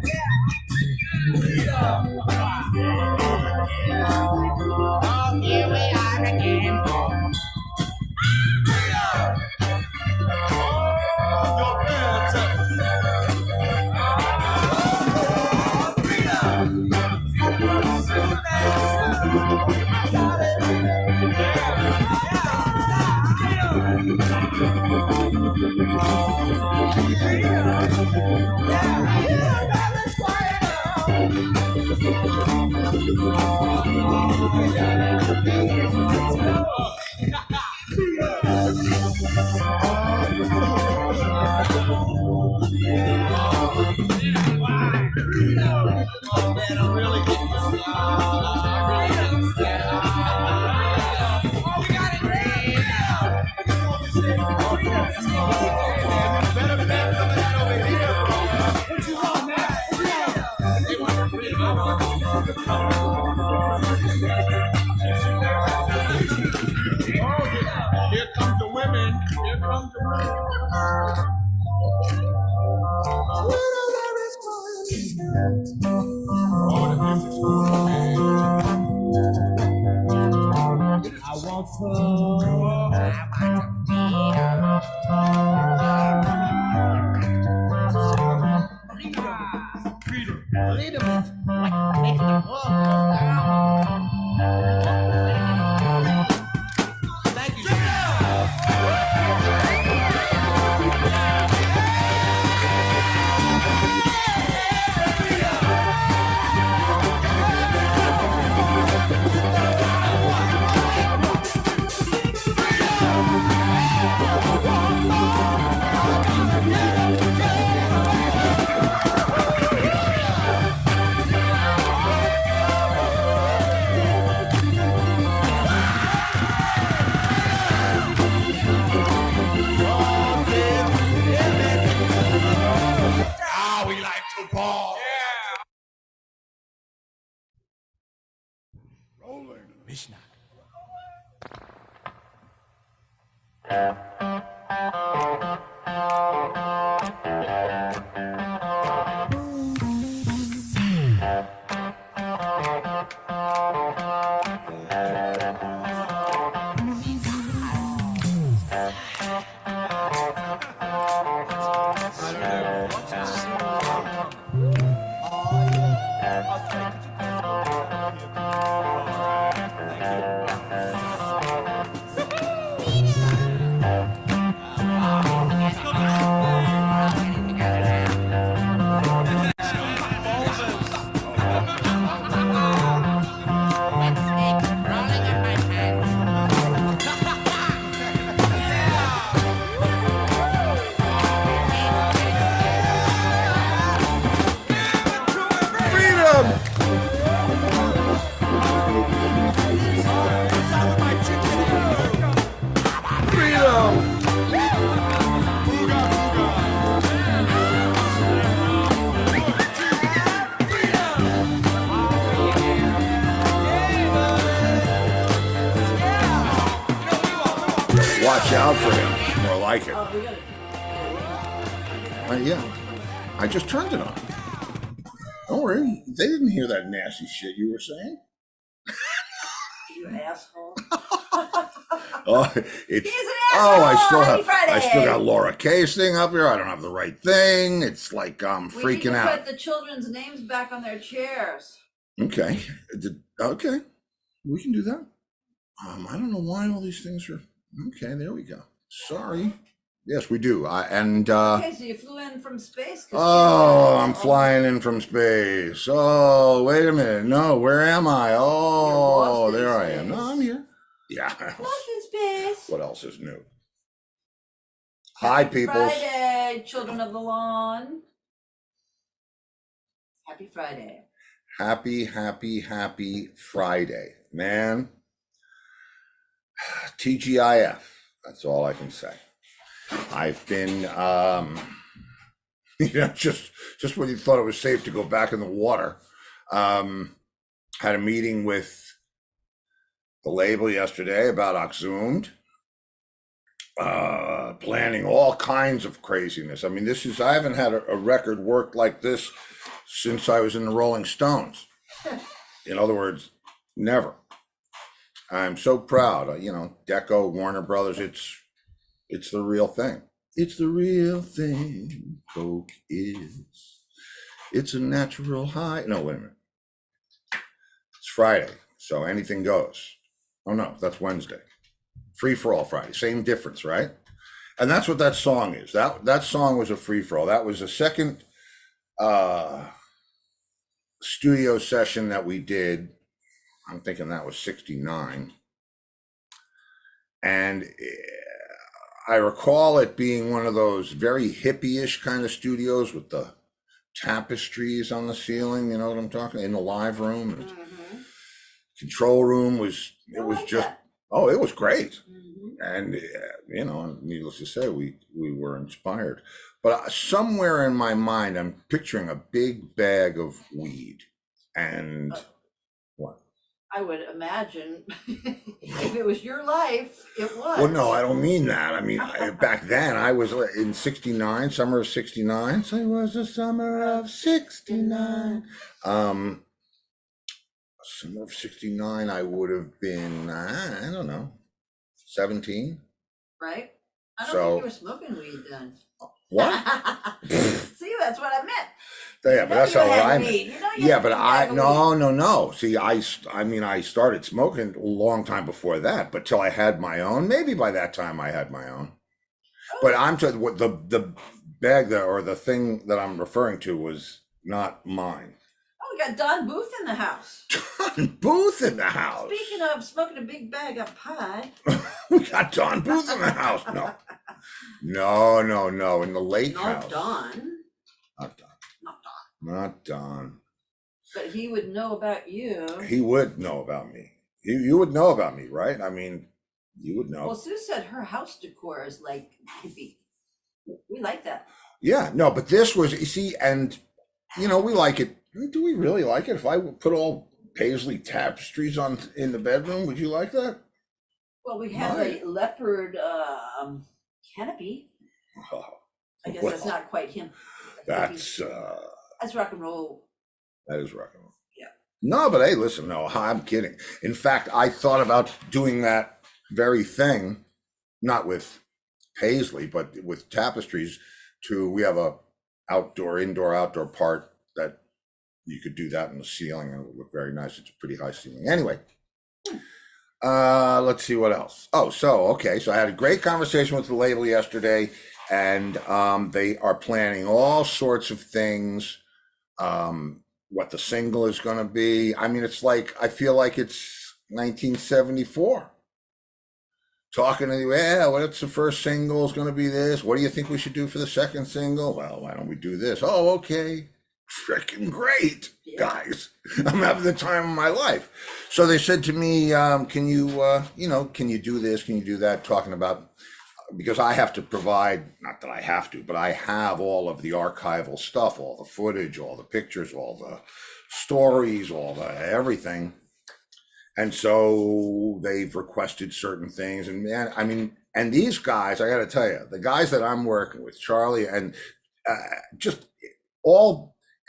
Oh, here we are again. Here comes the women. Here comes the women. I want some. Freedom. Freedom is like making the world go down. Thank you. We like to ball. Yeah. Rolling. Mishnah. Watch out for him. It's more like it. Yeah, I just turned it on. Don't worry, they didn't hear that nasty shit you were saying. You asshole. Oh, it's He's an asshole. I still got Laura K's thing up here. I don't have the right thing. It's like I'm freaking out. We need to put the children's names back on their chairs. Okay, okay, we can do that. I don't know why all these things are. Okay, there we go. Sorry. Yes, we do. Okay, so you flew in from space? Oh, I'm flying in from space. Oh, wait a minute. No, where am I? Oh, there I am. No, I'm here. Yeah. Lost in space. What else is new? Hi, people. Friday, children of the lawn. Happy Friday. Happy Friday. Man. TGIF. That's all I can say. I've been, just when you thought it was safe to go back in the water, had a meeting with the label yesterday about Oxumed, planning all kinds of craziness. I mean, I haven't had a record work like this since I was in the Rolling Stones. In other words, never. I'm so proud. You know, Deco, Warner Brothers. It's the real thing. It's the real thing. Coke is. It's a natural high. No, wait a minute. It's Friday, so anything goes. Oh no, that's Wednesday. Free for all Friday. Same difference, right? And that's what that song is. That song was a free for all. That was the second studio session that we did. I'm thinking that was 69. And I recall it being one of those very hippie-ish kind of studios with the tapestries on the ceiling, you know what I'm talking, in the live room. And control room was, it was just, oh, it was great. And, you know, needless to say, we were inspired. But somewhere in my mind, I'm picturing a big bag of weed. And what? I would imagine if it was your life, it was. Well, no, I don't mean that. I mean, back then I was in 69, summer of 69. So it was the summer of 69. Summer of 69, I would have been, I don't know, 17. Right? I don't So- think you were smoking weed then. What? See, that's what I meant. Yeah, but that's not what I meant. You know you Yeah, had but a bag of no. See, I mean, I started smoking a long time before that, but till I had my own. Maybe by that time I had my own. But I'm telling what the bag that, or the thing that I'm referring to was not mine. Oh, we got Don Booth in the house. Don Booth in the house. Speaking of smoking a big bag of pot. We got Don Booth in the house. No. In the lake house. Not Don. Not Don. Not Don. Not Don. But he would know about you. He would know about me. You would know about me, right? I mean, you would know. Well, Sue said her house decor is like hippie. We like that. Yeah, no, but this was, you see, and, you know, we like it. Do we really like it? If I put all paisley tapestries on in the bedroom, would you like that? Well, we have a leopard canopy. Oh, I guess well, that's not quite him. That's rock and roll. that is rock and roll. Yeah. No, but hey, listen, no, I'm kidding. In fact, I thought about doing that very thing, not with paisley, but with tapestries. We have a indoor-outdoor part that you could do that in the ceiling and it would look very nice. It's a pretty high ceiling. Anyway, let's see what else. Oh, so I had a great conversation with the label yesterday, and they are planning all sorts of things. What the single is going to be. I mean, it's like, I feel like it's 1974. Talking to you, what's the first single is going to be this? What do you think we should do for the second single? Well, why don't we do this? Oh, okay. Freaking great, guys. I'm having the time of my life. So they said to me, can you do this? Can you do that? Talking about, because I have to provide, not that I have to, but I have all of the archival stuff, all the footage, all the pictures, all the stories, all the everything. And so they've requested certain things. And man, I mean, and these guys, I got to tell you, the guys that I'm working with, Charlie, and just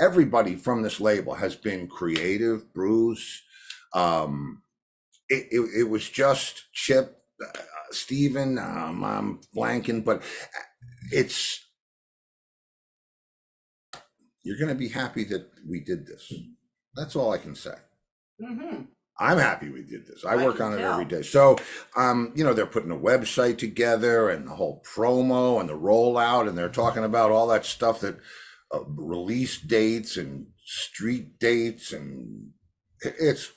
everybody from this label has been creative. Bruce, it was just Chip, Steven, I'm blanking, but you're going to be happy that we did this. That's all I can say. Mm-hmm. I'm happy we did this. I work on it tell. every day. So, they're putting a website together and the whole promo and the rollout, and they're talking about all that stuff that release dates and street dates, and it's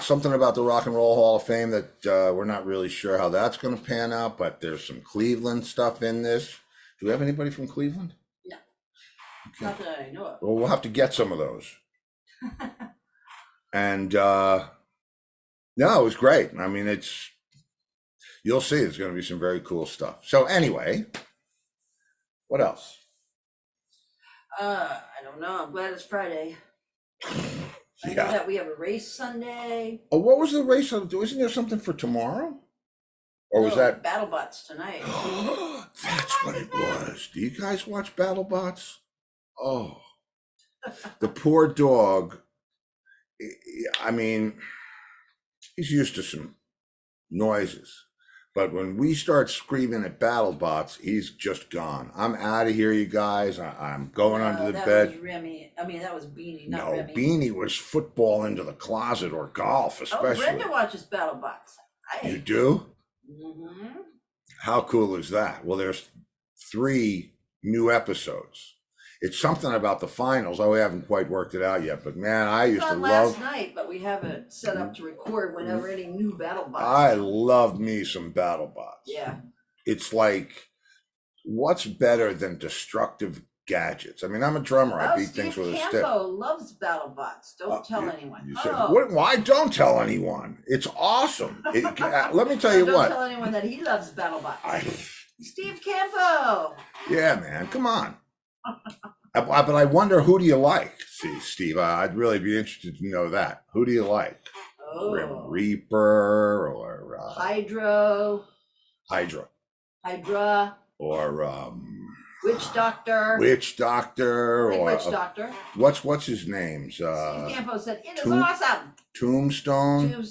something about the Rock and Roll Hall of Fame that we're not really sure how that's going to pan out, but there's some Cleveland stuff in this. Do we have anybody from Cleveland? No. Okay. Not that I know of. Well, we'll have to get some of those. And no, it was great. I mean, you'll see, it's going to be some very cool stuff. So anyway, what else? I don't know. I'm glad it's Friday. I know Yeah. that we have a race Sunday. Oh, what was the race? Isn't there something for tomorrow? Or was No, that? BattleBots tonight? That's what it was. Do you guys watch BattleBots? Oh, the poor dog. I mean, he's used to some noises. But when we start screaming at BattleBots, he's just gone. I'm out of here, you guys. I'm going under the that bed. was Remy. I mean, that was Beanie, not No, Remy. Beanie was football into the closet or golf, Oh, especially. Brenda watches BattleBots. You do? Mm-hmm. How cool is that? Well, there's 3 new episodes. It's something about the finals. Oh, we haven't quite worked it out yet, but man, I used to last love. night, but we have it set up to record whenever any new BattleBots. I love me some BattleBots. Yeah. It's like, what's better than destructive gadgets? I mean, I'm a drummer. I beat things with a stick. Campo loves BattleBots. Don't tell anyone. You said, why don't tell anyone? It's awesome. Let me tell you what. Don't tell anyone that he loves BattleBots. Steve Campo. Yeah, man. Come on. But I wonder, who do you like? See, Steve, I'd really be interested to know that. Who do you like? Oh. Reaper or Hydra. Or Witch Doctor. Witch Doctor. Like Or Witch Doctor. What's his name? Steve Campo said it is awesome. Tombstone.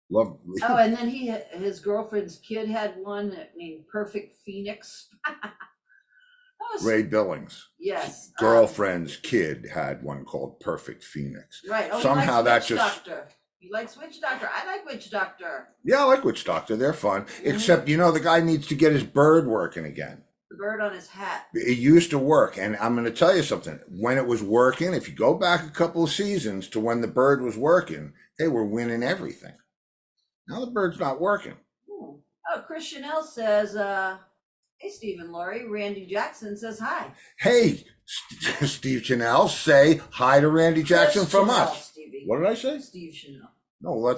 Love. Oh, and then his girlfriend's kid had one named Perfect Phoenix. Ray Billings. Yes. Girlfriend's kid had one called Perfect Phoenix. Right. Oh, somehow that just. Doctor. He likes Witch Doctor. I like Witch Doctor. Yeah, I like Witch Doctor. They're fun. Mm-hmm. Except, the guy needs to get his bird working again. The bird on his hat. It used to work. And I'm going to tell you something. When it was working, if you go back a couple of seasons to when the bird was working, they were winning everything. Now the bird's not working. Oh, Chris Chanel says, hey, Steve and Laurie. Randy Jackson says hi. Hey, Steve Chanel, say hi to Randy Jackson from Chanel, us. Stevie. What did I say? Steve Chanel. No,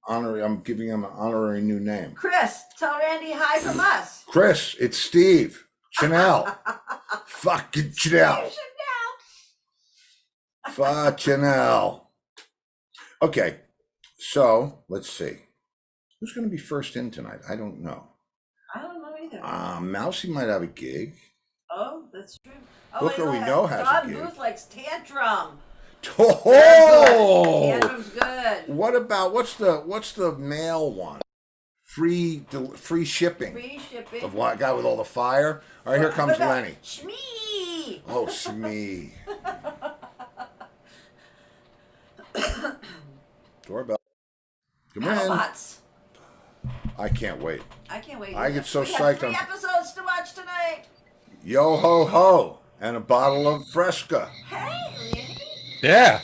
I'm giving him an honorary new name. Chris, tell Randy hi from us. Chris, it's Steve Chanel. Fucking Chanel. Fuck Chanel. Okay, so let's see. Who's going to be first in tonight? I don't know. I don't know either. Mousy might have a gig. Oh, that's true. Booker, we know has a gig. Don Booth likes Tantrum. Oh, Tantrum's good. What about what's the male one? Free shipping. Free shipping. The guy with all the fire. All right, here comes Lenny. Shmee. Oh, Smee. Doorbell. Come in. BattleBots. I can't wait. I can't wait. I get so we psyched. 3 episodes to watch tonight. Yo ho ho, and a bottle of Fresca. Hey, Randy. Yeah.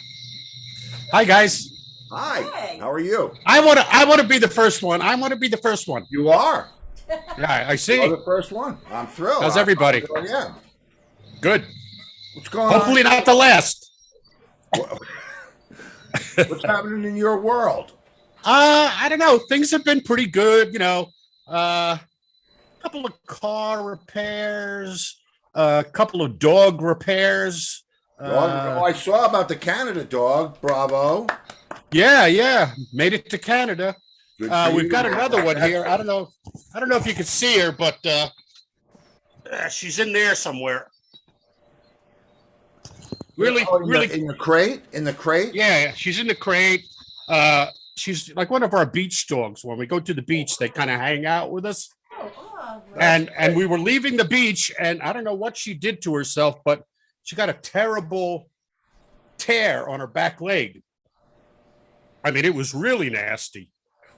Hi guys. Hi. Hey. How are you? I want to be the first one. You are. Yeah, I see. You're the first one. I'm thrilled. How's everybody? Yeah. Good. What's going Hopefully on? not the last. What's happening in your world? I don't know. Things have been pretty good, a couple of car repairs, a couple of dog repairs. I saw about the Canada dog. Bravo. Yeah. Made it to Canada. Good for We've you. got another one here. I don't know if you can see her, but she's in there somewhere. Really in the crate? In the crate? Yeah, she's in the crate. She's like one of our beach dogs. When we go to the beach, they kind of hang out with us. And we were leaving the beach, and I don't know what she did to herself, but she got a terrible tear on her back leg. I mean, it was really nasty.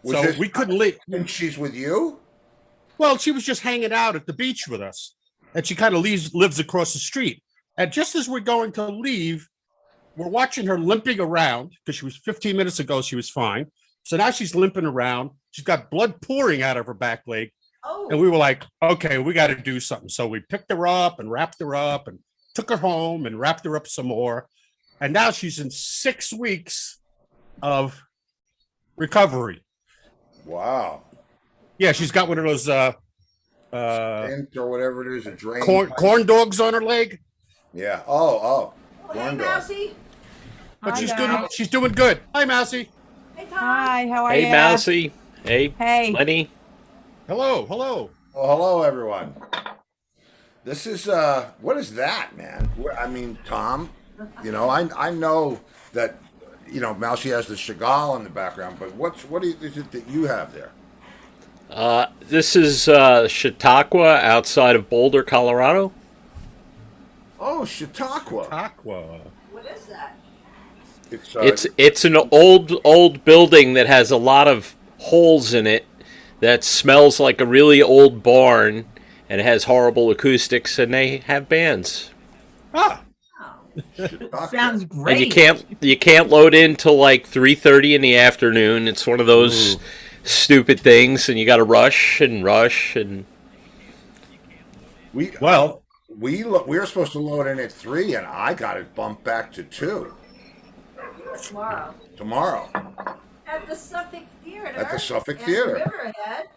We couldn't leave. And she's with you? Well, she was just hanging out at the beach with us, and she kind of lives across the street. And just as we're going to leave, we're watching her limping around because she was 15 minutes ago. She was fine. So now she's limping around. She's got blood pouring out of her back leg. Oh. And we were like, okay, we got to do something. So we picked her up and wrapped her up and took her home and wrapped her up some more. And now she's in 6 weeks of recovery. Wow. Yeah, she's got one of those Stint or whatever it is, a drain. corn dogs on her leg. Yeah. Oh. Hey, Corn dog. Mousy. But Hi, she's guys. good. She's doing good. Hi, Mousy. Hey, Tom. Hi, how are you? Hey, Mousy. Hey, Hey. Lenny. Hello. Well, hello, everyone. This is what is that, man? I mean, Tom, I know that Mousy has the Chagall in the background, but what is it that you have there? This is Chautauqua outside of Boulder, Colorado. Oh, Chautauqua. Aqua. What is that? It's an old building that has a lot of holes in it that smells like a really old barn and it has horrible acoustics and they have bands. Ah, Oh, Chautauqua. Sounds And great. you can't load in till like 3:30 in the afternoon. It's one of those Ooh. stupid things and you got to rush and We well, we were supposed to load in at 3, and I got it bumped back to 2 tomorrow. tomorrow. At the Suffolk Theater. At the Suffolk in Theater. Riverhead.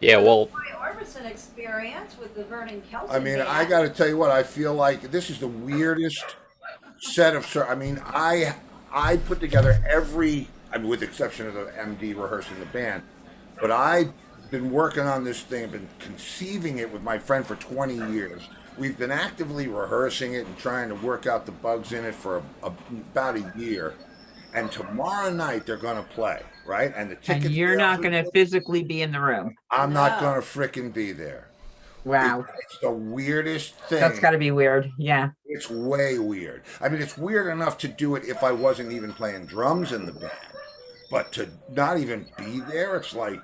yeah, well, My Orbison experience with the Vernon Kelson I mean, band. I got to tell you what, I feel like this is the weirdest set of. I mean, I put together with the exception of the MD rehearsing the band, but I've been working on this thing, I've been conceiving it with my friend for 20 years. We've been actively rehearsing it and trying to work out the bugs in it for about a year. And tomorrow night they're going to play, right? And the And tickets. you're not going to physically be in the room. I'm not No. going to frickin' be there. Wow. It's the weirdest thing. That's got to be weird. Yeah. It's way weird. I mean, it's weird enough to do it if I wasn't even playing drums in the band, but to not even be there, it's like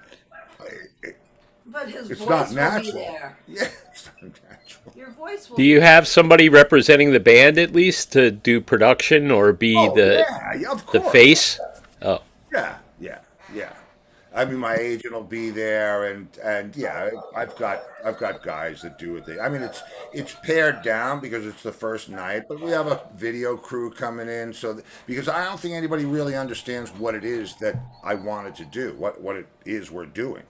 But his it's voice not will natural. be there. Yeah, it's not natural. Your voice will do you have somebody representing the band at least to do production or be Oh, the yeah, of the course. face? Oh, Yeah. I mean, my agent will be there, and yeah, I've got guys that do it. I mean, it's pared down because it's the first night, but we have a video crew coming in, because I don't think anybody really understands what it is that I wanted to do, what it is we're doing.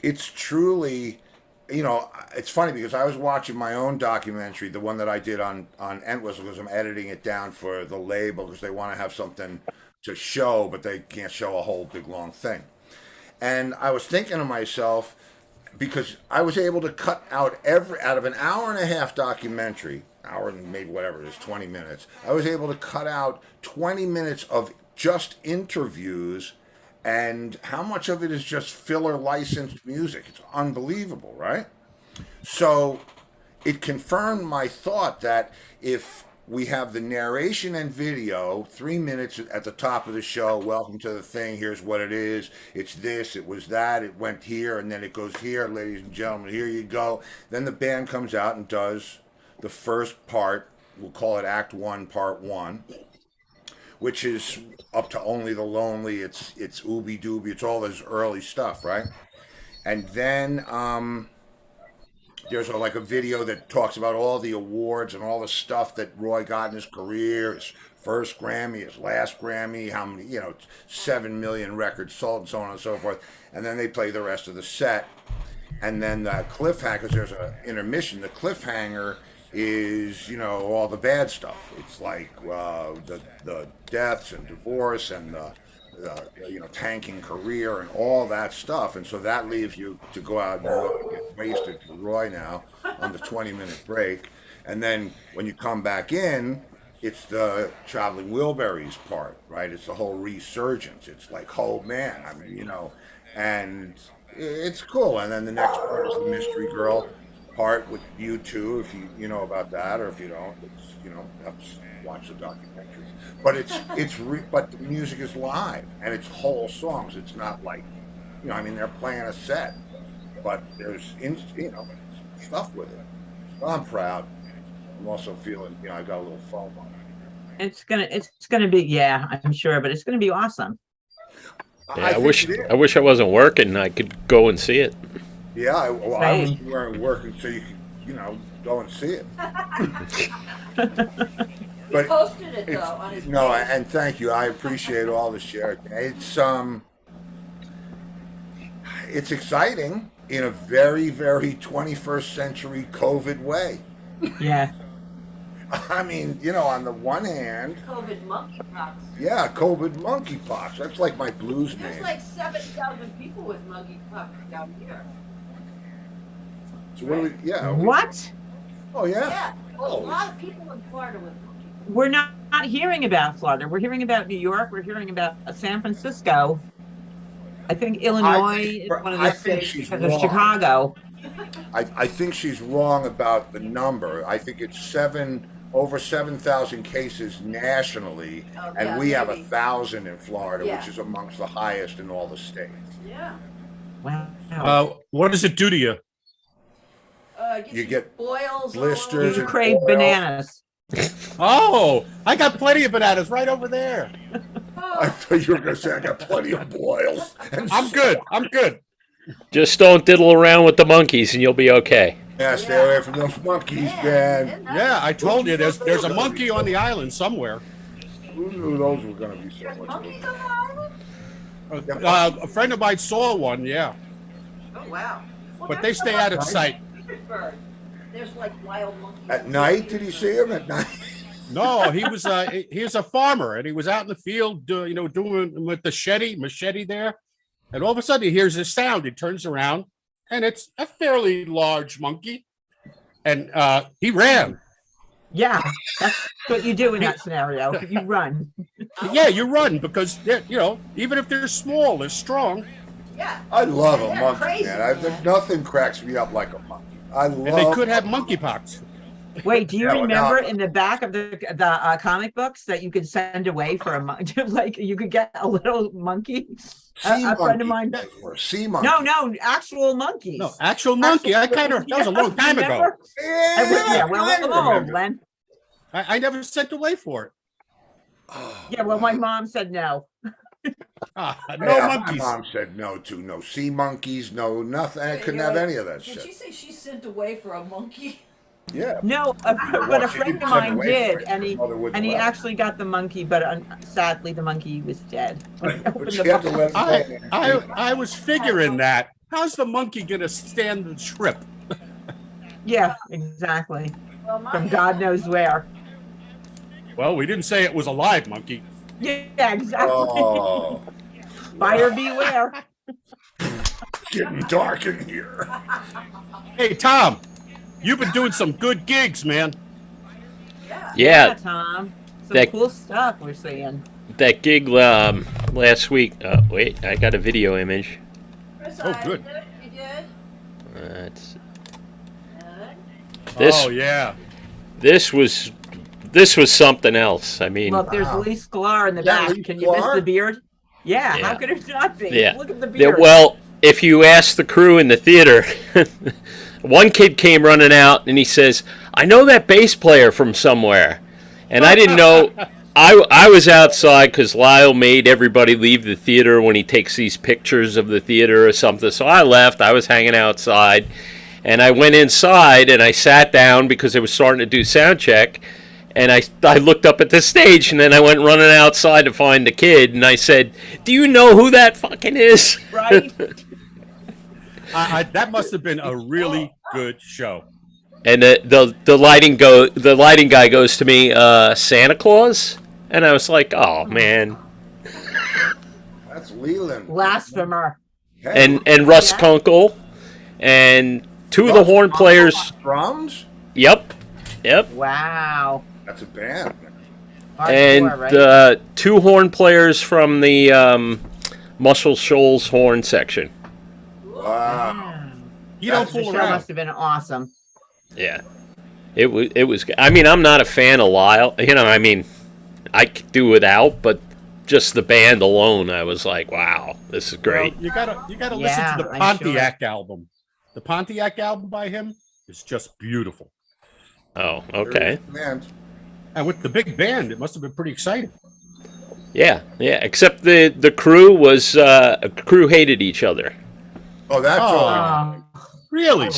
It's truly, it's funny because I was watching my own documentary, the one that I did on Entwistle, because I'm editing it down for the label because they want to have something to show, but they can't show a whole big long thing. And I was thinking to myself, because I was able to cut out out of an hour and a half documentary, hour and maybe whatever it is, 20 minutes, I was able to cut out 20 minutes of just interviews, and how much of it is just filler licensed music? It's unbelievable, right? So it confirmed my thought that if we have the narration and video, 3 minutes at the top of the show, welcome to the thing, here's what it is, it's this, it was that, it went here, and then it goes here, ladies and gentlemen, here you go. Then the band comes out and does the first part, we'll call it Act 1, Part 1, which is up to Only the Lonely, it's Ooby Dooby, it's all this early stuff, right? And then there's like a video that talks about all the awards and all the stuff that Roy got in his career, his first Grammy, his last Grammy, how many, 7 million records sold and so on and so forth. And then they play the rest of the set. And then the cliffhanger, because there's an intermission, the cliffhanger is, all the bad stuff. It's like the deaths and divorce and the tanking career and all that stuff, and so that leaves you to go out and get wasted for Roy now on the 20-minute break, and then when you come back in, it's the Traveling Wilburys part, right? It's the whole resurgence. It's like, oh man, I mean, and it's cool. And then the next part is the Mystery Girl part with you two, if you know about that, or if you don't, it's have to watch the documentary. But but the music is live and it's whole songs. It's not like they're playing a set, but there's stuff with it. Well, I'm proud. I'm also feeling I got a little FOMO. It's gonna be, yeah, I'm sure, but it's gonna be awesome. yeah, I think wish it is. I wish I wasn't working. I could go and see it. Yeah, I was Same. working so you could go and see it. He But posted it though on his no, page. and thank you. I appreciate all the share. It's exciting in a very, very 21st century COVID way. Yeah. I mean, on the one hand, COVID monkeypox. yeah, COVID monkeypox. That's like my blues There's name. like 7,000 people with monkeypox down here. So what do we? Yeah. What? Oh yeah. Yeah, well, a lot of people in Florida with monkeys. We're not hearing about Florida. We're hearing about New York. We're hearing about San Francisco. I think Illinois is one of the I think states she's because of wrong. Chicago. I think she's wrong about the number. I think it's over 7,000 cases nationally, Oh, and yeah, we have maybe. 1,000 in Florida, Yeah. which is amongst the highest in all the states. Yeah. Wow. What does it do to you? Gets You get boils, blisters You and crave oil. bananas. Oh, I got plenty of bananas right over there. I thought you were going to say I got plenty of boils. I'm good. I'm good. Just don't diddle around with the monkeys, and you'll be okay. Yeah, stay away from those monkeys, man. Yeah, I told you there's a monkey on the island somewhere. Who knew those were going to be so much? Monkeys on the island? A friend of mine saw one, yeah, Oh, wow. Well, but they there's stay some out of monkeys sight. in Petersburg. There's like wild monkeys. At night, did he see him at night? No, he was a farmer, and he was out in the field, doing with the machete there, and all of a sudden he hears this sound. He turns around, and it's a fairly large monkey, and he ran. Yeah, that's what you do in that scenario. You run. Yeah, you run because even if they're small, they're strong, Yeah. I love a They're monkey, crazy, man. Nothing cracks me up like a monkey. I love. and they could have monkeypox. Wait, do you Yeah, well, remember now- in the back of the comic books that you could send away for a monkey? Like you could get a little monkey. A friend of mine. Or sea monkey. No, actual monkeys. No, actual monkey. That was a long time ago. Remember? Yeah, well, I I'm old, remember. Len. I never sent away for it. Yeah, well, my mom said no. No Yeah, monkeys. My mom said no to no sea monkeys, no nothing. I couldn't have any of that Did she shit. say she sent away for a monkey? Yeah. No, Well, but a she friend didn't of send mine away for did, it. and Her mother wouldn't he let her. actually got the monkey, but sadly the monkey was dead. When he But opened she the had to box. let it I was figuring that. How's the monkey gonna stand the trip? Yeah, exactly. Well, my From God knows where. Well, we didn't say it was a live monkey. Yeah, exactly. Oh, Buyer beware. getting dark in here. Hey, Tom, you've been doing some good gigs, man. Yeah, Tom. Some That- cool stuff we're seeing. that gig last week. Wait, I got a video image. Chris, Oh, good. You did? It's, Good. this Oh yeah. this was something else. I mean, Look, there's Wow. Lee Sklar in the Yeah, back. Lee Can you miss Sklar? the beard? Yeah, Yeah. how could it not be? Yeah. Look at the Yeah, beard. well, if you ask the crew in the theater, one kid came running out and he says, "I know that bass player from somewhere," and I didn't know. I was outside because Lyle made everybody leave the theater when he takes these pictures of the theater or something. So I left. I was hanging outside, and I went inside and I sat down because they were starting to do sound check. And I looked up at the stage, and then I went running outside to find the kid, and I said, "Do you know who that fucking is?" Right? That must have been a really good show. And the lighting guy goes to me, Santa Claus, and I was like, "Oh man!" That's Leland. Blasphemer. Hey, And Russ Yeah. Kunkel, and two of the horn players. Drums? Yep. Wow. That's a band. And Hardcore, right? two horn players from the Muscle Shoals horn section. Wow. You don't The fool show around. must have been awesome. Yeah. It was. I mean, I'm not a fan of Lyle. I mean, I could do without, but just the band alone, I was like, wow, this is great. Well, you gotta Yeah, listen to the I'm Pontiac album. The Pontiac album by him is just beautiful. Oh, okay. Man, And with the big band, it must have been pretty exciting. Yeah. Except the crew was crew hated each other. oh, that's Oh. all. Really?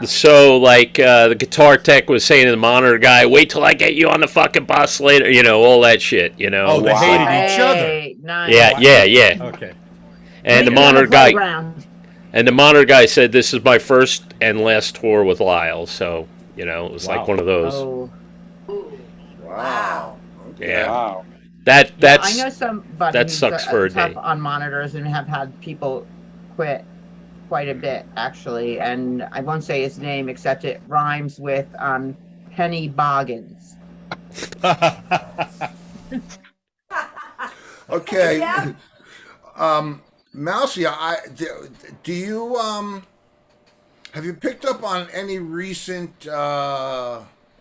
So like the guitar tech was saying to the monitor guy, "Wait till I get you on the fucking bus later." All that shit. Oh, they Wow. hated each other. Hey, nice. Yeah. Okay. And the Meet 'em on monitor guy playground. said, "This is my first and last tour with Lyle." So it was Wow. like one of those. Oh. Wow. Okay. Yeah. Wow. That's I know somebody that who's sucks for a tough day. on monitors and have had people quit quite a bit, actually. And I won't say his name, except it rhymes with Penny Boggins. Okay. Yeah. Mousy, do you have you picked up on any recent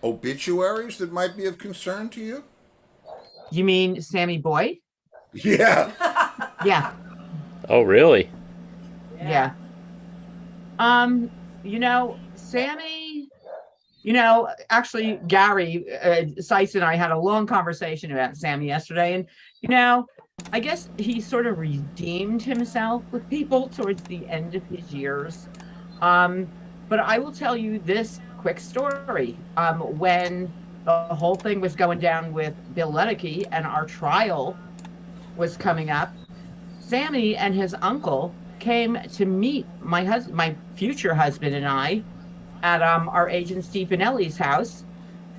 obituaries that might be of concern to you? You mean Sammy Boyd? Yeah. Yeah, Oh, really? yeah. Sammy, actually, Gary Sykes and I had a long conversation about Sammy yesterday, and I guess he sort of redeemed himself with people towards the end of his years. But I will tell you this quick story. When the whole thing was going down with Bill Ledecky and our trial was coming up, Sammy and his uncle came to meet my future husband and I at our agent Steve Finelli's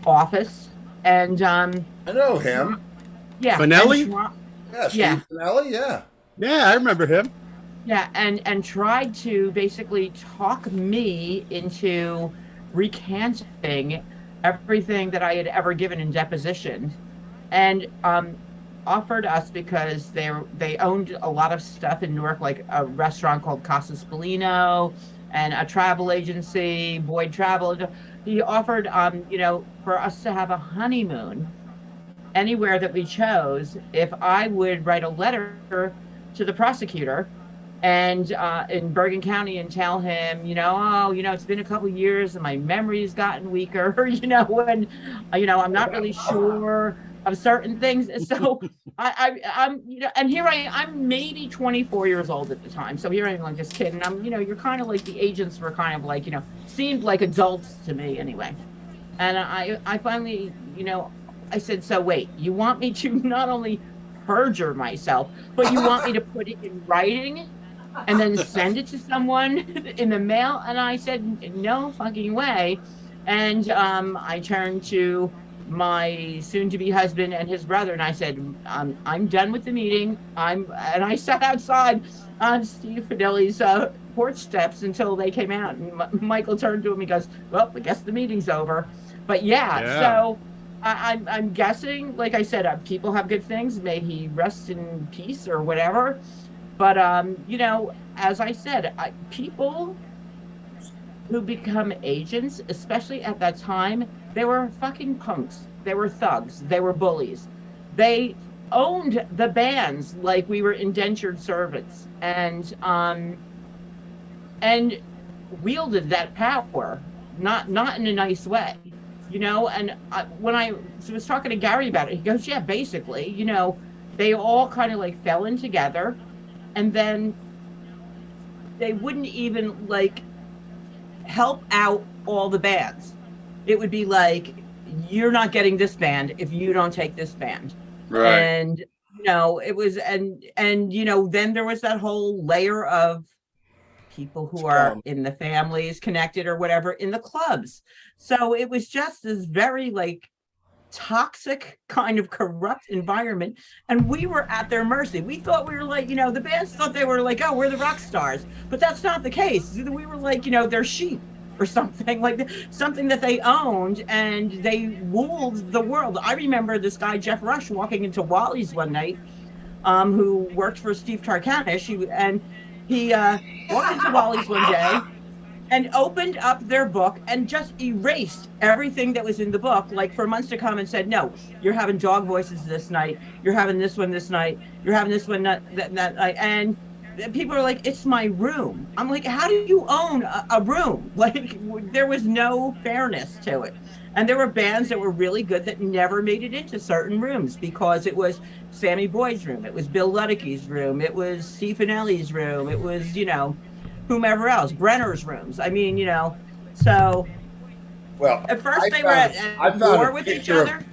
office, and I know him. yeah, Finelli? Yeah, Steve Yeah. Finelli, yeah. Yeah, I remember him. yeah, and tried to basically talk me into recanting everything that I had ever given in deposition, and offered us, because they owned a lot of stuff in Newark, like a restaurant called Casa Spolino and a travel agency, Boyd Travel. He offered, for us to have a honeymoon anywhere that we chose if I would write a letter to the prosecutor and in Bergen County and tell him, it's been a couple of years and my memory's gotten weaker, and I'm not really sure of certain things. So I'm, and here I'm maybe 24 years old at the time. So here I am, like this kid, and I'm, you're kind of like, the agents were kind of like, seemed like adults to me anyway. And I finally, I said, so wait, you want me to not only perjure myself, but you want me to put it in writing and then send it to someone in the mail? And I said, no fucking way. And I turned to my soon-to-be husband and his brother, and I said, I'm done with the meeting. And I sat outside on Steve Finelli's porch steps until they came out. And Michael turned to him, he goes, well, I guess the meeting's over. But yeah. So I'm guessing, like I said, people have good things. May he rest in peace or whatever. But, as I said, people who become agents, especially at that time, they were fucking punks. They were thugs. They were bullies. They owned the bands like we were indentured servants, and wielded that power, not in a nice way, And when I was talking to Gary about it, he goes, yeah, basically, they all kind of like fell in together, and then they wouldn't even like help out all the bands. It would be like, you're not getting this band if you don't take this band. Right. And it was, and then there was that whole layer of people who are in the families connected or whatever in the clubs. So it was just this very like toxic kind of corrupt environment, and we were at their mercy. We thought we were like, the bands thought they were like, oh, we're the rock stars, but that's not the case. We were like, they're sheep or something, like something that they owned, and they ruled the world. I remember this guy Jeff Rush walking into Wally's one night, who worked for Steve Tarkanish, he walked into Wally's one day and opened up their book and just erased everything that was in the book, like for months to come, and said, no, you're having dog voices this night, you're having this one this night, you're having this one that night. And people are like, it's my room. I'm like, how do you own a room? Like, there was no fairness to it. And there were bands that were really good that never made it into certain rooms, because it was Sammy Boyd's room, it was Bill Ledecky's room, it was Steve Finelli's room, it was, whomever else, Brenner's rooms. I mean, so Well, at first they were at war with each other.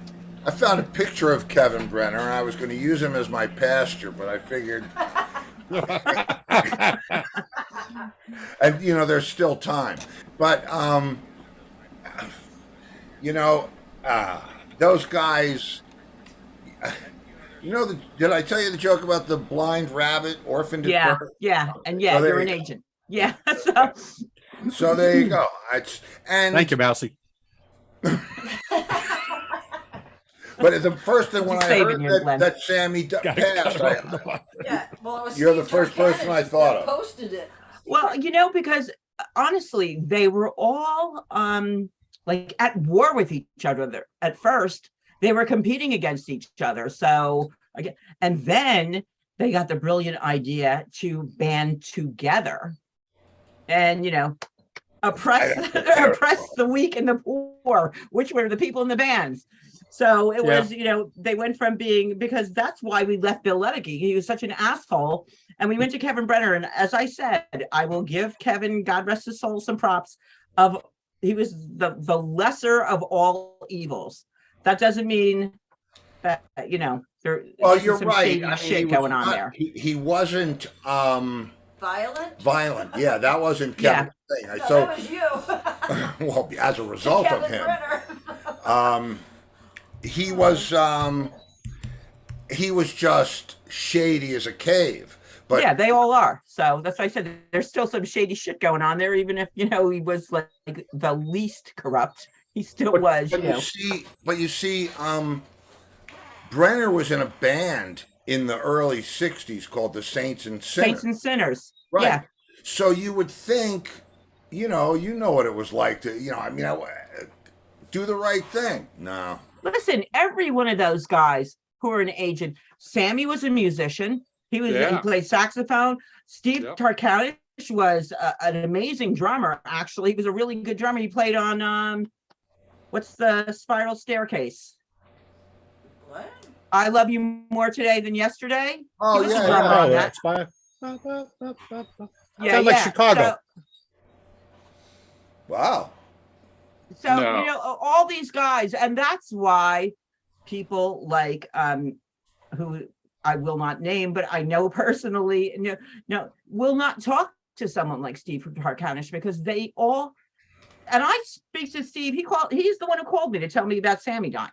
I found a picture of Kevin Brenner, and I was going to use him as my pastor, but I figured, and there's still time. But those guys. Did I tell you the joke about the blind rabbit orphaned at birth? Yeah, and So you're an agent. Yeah. So So there you go. And Thank you, Mousy. But the first thing when Just I saving heard you, Len. that Sammy Gotta passed, cut off the mic. Yeah, well, it was You're the Steve first person Tarkanis I thought that of. posted it. well, because honestly, they were all like at war with each other. At first, they were competing against each other. So again, and then they got the brilliant idea to band together and oppress the weak and the poor, which were the people in the bands. So it was, they went from being, because that's why we left Bill Ledeke. He was such an asshole. And we went to Kevin Brenner. And as I said, I will give Kevin, God rest his soul, some props of, he was the lesser of all evils. That doesn't mean that, there You're some right. shady shit going on there. He wasn't Violent? violent. Yeah, that wasn't Yeah. Kevin's thing. No, So, that was you. well, as a result of Kevin him, Brenner. he was just shady as a cave. But yeah, they all are. So that's why I said there's still some shady shit going on there, even if he was like the least corrupt. He still was, But you see, Brenner was in a band in the early '60s called the Saints and Sinners. Saints and Sinners. Right. Yeah. So you would think, you know what it was like to, do the right thing. No. Listen, every one of those guys who are an agent. Sammy was a musician. He played saxophone. Steve Tarkanis was an amazing drummer. Actually, he was a really good drummer. He played on what's the Spiral Staircase? What? I Love You More Today Than Yesterday. Oh, He was a yeah, drummer yeah. on that. That's by. Yeah, Sounds like Chicago. Wow. So, No. all these guys, and that's why people like who I will not name, but I know personally, will not talk to someone like Steve Tarkanis because they all, and I speak to Steve, he's the one who called me to tell me about Sammy dying.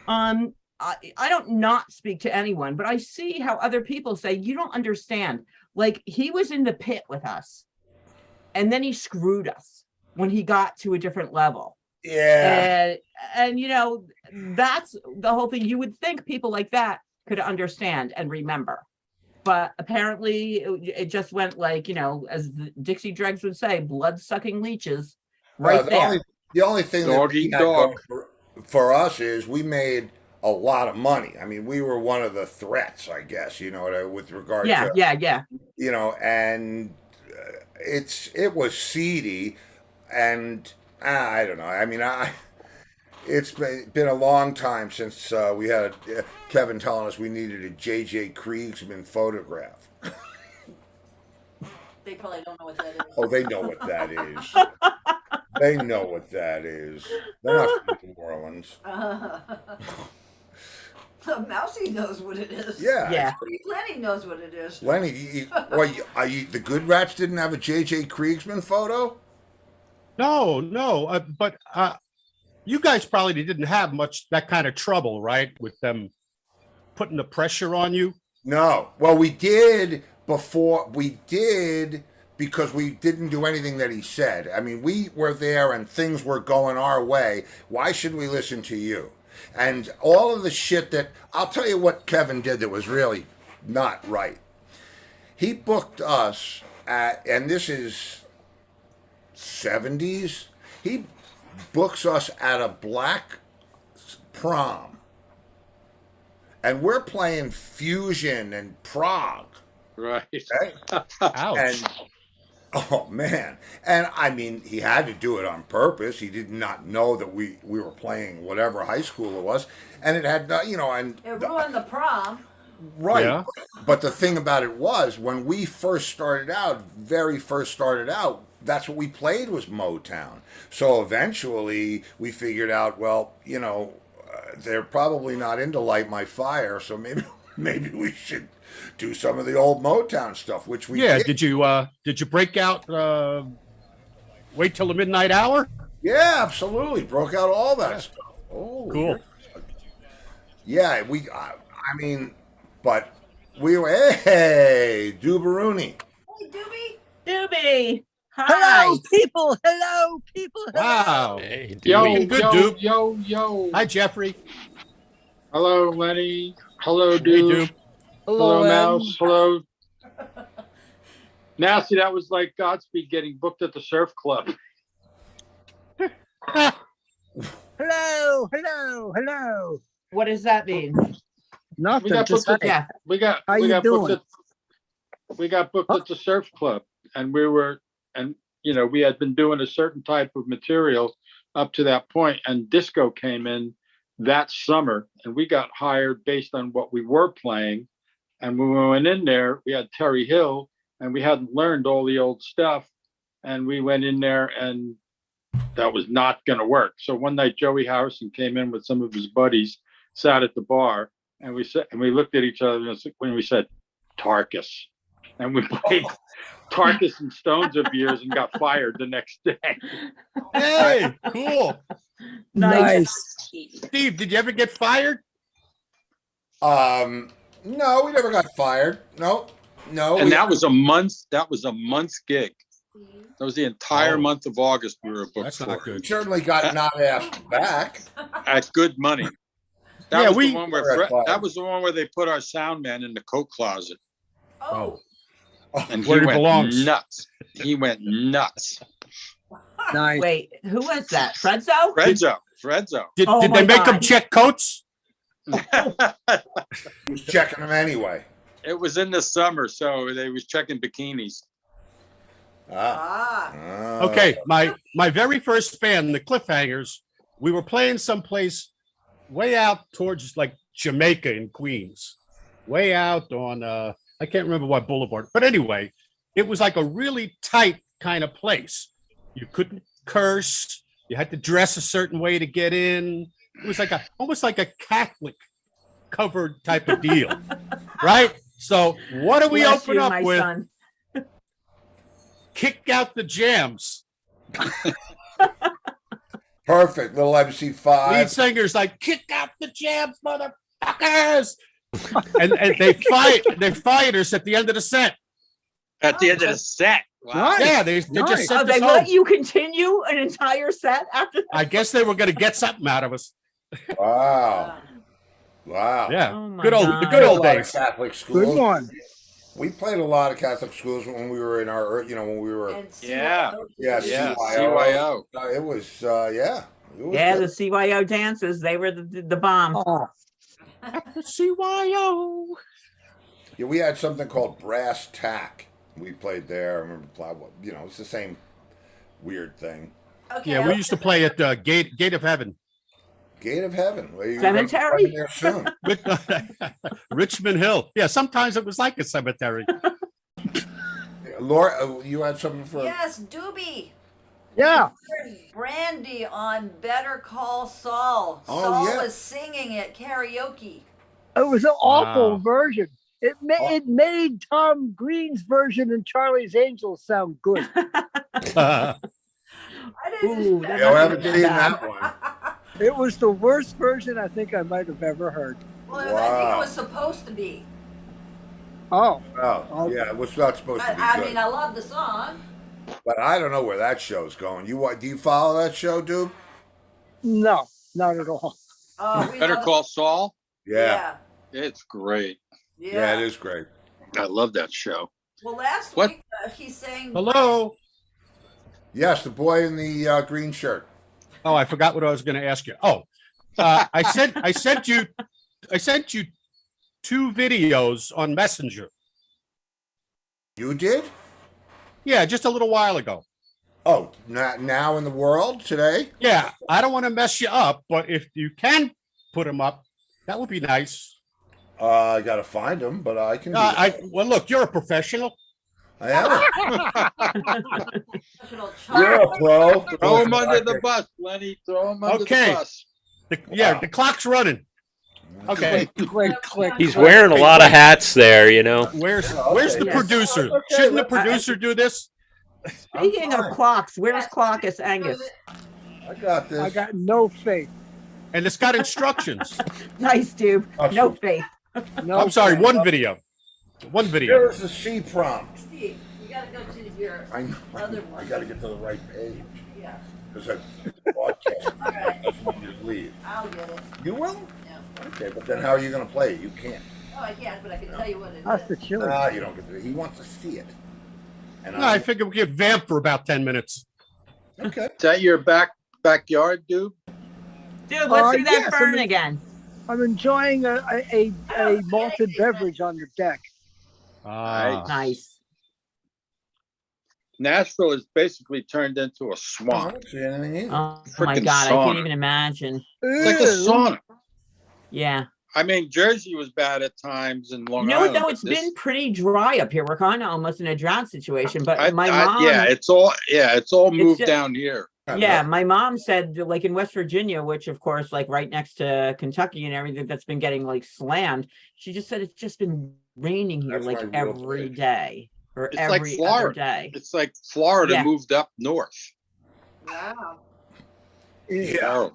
I don't not speak to anyone, but I see how other people say, you don't understand. Like, he was in the pit with us, and then he screwed us when he got to a different level. Yeah. And that's the whole thing. You would think people like that could understand and remember. But apparently it just went like, as the Dixie Dregs would say, blood-sucking leeches right there. The only thing Dog that eat had dog. going for us is we made a lot of money. I mean, we were one of the threats, I guess, with regard to, and it was seedy, and I don't know. I mean, it's been a long time since we had Kevin telling us we needed a J.J. Kriegsman photograph. They probably don't know what that is. Oh, they know what that is. They know what that is. They're not from New Orleans. Mousy knows what it is. Yeah. Lenny knows what it is. Lenny, the Good Rats didn't have a J.J. Kriegsman photo? No, but you guys probably didn't have much that kind of trouble, right? With them putting the pressure on you. No. Well, we did because we didn't do anything that he said. I mean, we were there and things were going our way. Why should we listen to you? And all of the shit that, I'll tell you what Kevin did that was really not right. He booked us and this is 70s, he books us at a black prom. And we're playing Fusion and Prague. Right. Okay? Ouch. And oh man. And I mean, he had to do it on purpose. He did not know that we were playing whatever high school it was. And it had, and It ruined the prom. right. Yeah. But the thing about it was when we very first started out, that's what we played was Motown. So eventually we figured out, well, they're probably not into Light My Fire, so maybe we should do some of the old Motown stuff, which we did. Did you break out Wait Till the Midnight Hour? Yeah, absolutely. Broke out all that stuff. Oh, Cool. yeah. But we were, hey, Dubaruni. Hey, Doobie. Doobie. Hello, Hi. people. Hello, people. Hello. Wow. Hey, Yo, Dewey. Good, yo, Duke. yo. Hi, Jeffrey. Hello, Lenny. Hello, Hey, dude. Duke. Hello, Em. Mouse. Hello. Nasty, that was like Godspeed getting booked at the surf club. Hello, hello, hello. What does that mean? Nothing. We got Just booked at, hi. Yeah. How we you got booked doing? we got booked at the surf club, and we had been doing a certain type of material up to that point, and disco came in that summer, and we got hired based on what we were playing. And when we went in there, we had Terry Hill, and we hadn't learned all the old stuff, and we went in there, and that was not going to work. So one night, Joey Harrison came in with some of his buddies, sat at the bar, and we looked at each other when we said Tarkus, and we played Tarkus and Stones of Years and got fired the next day. Hey, cool. Nice. Steve, did you ever get fired? No, we never got fired. No. And that was a month's gig. That was the entire Oh. month of August we were booked That's for not good. certainly got not asked back. at good money. That Yeah, was we- the one where that was the one where they put our sound man in the coat closet, Oh, and Where he he went belongs. nuts. He went nuts. Nice. Wait, who was that? Fredzo? Fredzo. Did, Oh did my they make him God. check coats? He was checking them anyway. It was in the summer, so they was checking bikinis. Ah. Okay, my very first band, the Cliffhangers, we were playing someplace way out towards like Jamaica in Queens, way out on I can't remember what boulevard, but anyway, it was like a really tight kind of place. You couldn't curse. You had to dress a certain way to get in. It was like almost like a Catholic covered type of deal, right? So what do we Bless open you, up my with? son. Kick out the jams. Perfect. Little Lead MC5. singer's like, kick out the jams, motherfuckers. and they fired us at the end of the set. At the end of the set. Wow. Nice. Yeah, they Nice. just Oh, sent they us let home. you continue an entire set after that? I guess they were going to get something out of us. Wow. Wow. Yeah, Oh my the God. good old A lot of days. Catholic Good schools. one. We played a lot of Catholic schools when we were in our, when we were, and Yeah. yeah, Yeah, CYO. CYO. It was, yeah. It was Yeah, good. the CYO dances, they were the bomb. Oh, CYO. Yeah, we had something called Brass Tack. We played there. I remember, it's the same weird thing. Okay, Yeah, we used to play at Gate of Heaven. Gate of Heaven. Well, you're Cemetery? gonna be there soon. With Richmond Hill. Yeah, sometimes it was like a cemetery. Laura, you had something for? Yes, Doobie. yeah. Brandy on Better Call Saul. Oh, Saul yeah. was singing at karaoke. It was an awful Wow. version. It made Tom Green's version and Charlie's Angels sound good. I didn't. Ooh, that Yeah, I must have haven't been seen bad. that one. It was the worst version I think I might have ever heard. Well, I think Wow. it was supposed to be. Oh, Oh, yeah, it was not supposed to be I good. mean, I love the song. But I don't know where that show's going. Do you follow that show, dude? no, not at all. Oh, we Better love Call Saul. Yeah. It's great. Yeah, it is great. I love that show. Well, last What? week he sang. Hello. Yes, the boy in the green shirt. Oh, I forgot what I was going to ask you. Oh, I sent you 2 videos on Messenger. You did? Yeah, just a little while ago. Oh, now in the world today? Yeah, I don't want to mess you up, but if you can put them up, that would be nice. I gotta find them, but I can. Do that. Well, look, you're a professional. I am. Professional You're child. a pro. Throw him under the bus, Lenny. Throw him under Okay. the bus. Wow. The clock's running. Okay, Click. He's wearing a lot of hats there, you know. where's Okay. the Yes. producer? Okay, Shouldn't the let's- producer do this? Speaking of clocks, where's Clockus Angus? I got this. I got no faith. And it's got instructions. Nice, dude. Oh, No shoot. faith. No I'm sorry, faith. one video. One video. Here's the C prompt. Steve, You gotta go to your I know. other I one. got to get to the right page Yeah, because I broadcast. all right, Doesn't want me to leave. I'll get it. You will? Yeah. Okay, but then how are you going to play it? You can't. No, I can't, but I can tell you what it That's is. the chili. Ah, you don't get to. He wants to see it. And No, I figured we could vamp for about 10 minutes. okay. Is that your backyard, dude? Dude, let's do that yes, burn again. I'm enjoying a malted beverage on the deck. Nice. Nashville is basically turned into a I swamp. don't see anything either. Oh my Frickin' God, I sauna. can't even imagine. It's like a Ew. sauna. Yeah. I mean, Jersey was bad at times in Long You know what Island. though? but It's this- been pretty dry up here. We're kind of almost in a drought situation. But I- my I- mom, yeah, it's all moved just- down here. yeah, my mom said that, like in West Virginia, which of course, like right next to Kentucky and everything, that's been getting like slammed. She just said it's just been raining here That's like my real every place. day or It's like every other Florida. day. It's like Florida Yeah. moved up north. Wow. Yeah.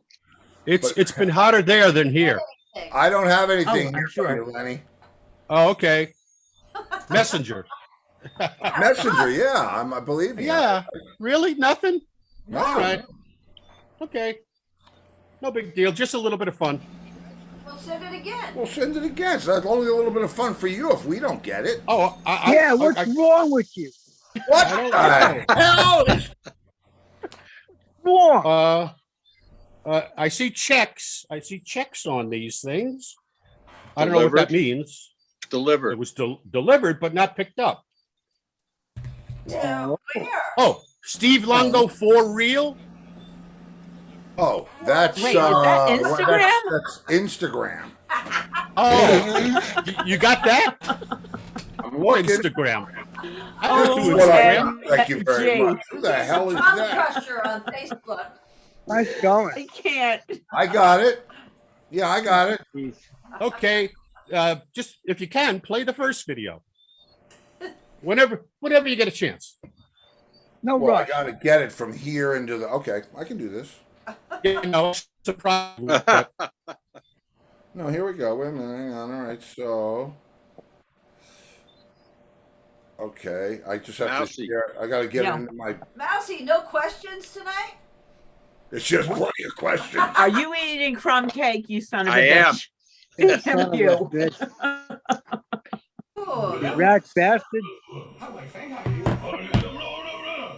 It's been hotter there than here. I don't have anything I'm here sure. for you, Lenny. Oh, okay. Messenger. Messenger, yeah, I believe you. Yeah. Really? Nothing? No. All right. Okay. No big deal. Just a little bit of fun. Well, send it again. Well, send it again. So that's only a little bit of fun for you if we don't get it. Oh, Yeah, what's wrong with you? What I don't the hell is Wrong. I see checks. I see checks on these things. I don't know what Delivered? that means. It Delivered. was delivered, but not picked up. To where? Oh, Steve Luongo for real? Oh, that's Wait, is that what- Instagram? That's Instagram. Oh, you got that? I'm Or looking. Instagram? I Oh, go This to is what I Instagram. want. Thank you very Jay. much. Who the hell is Tongue that? crusher on Facebook. Nice going. I can't. I got it. Yeah, I got it. Jeez. Okay, just if you can, play the first video. Whenever you get a chance. No Well, I rush. got to get it from here into the. Okay, I can do this. You know, surprise. But No, here we go. Wait a minute. Hang on. All right. So. Okay, I just have Mousy. to share. I got to get Yeah. into my. Mousy, no questions tonight? It's just plenty of questions. Are you eating crumb cake, you son of a I am. bitch? Son of a you. bitch. Oh, You rat bastard. Hi, wife. Hey, how are you?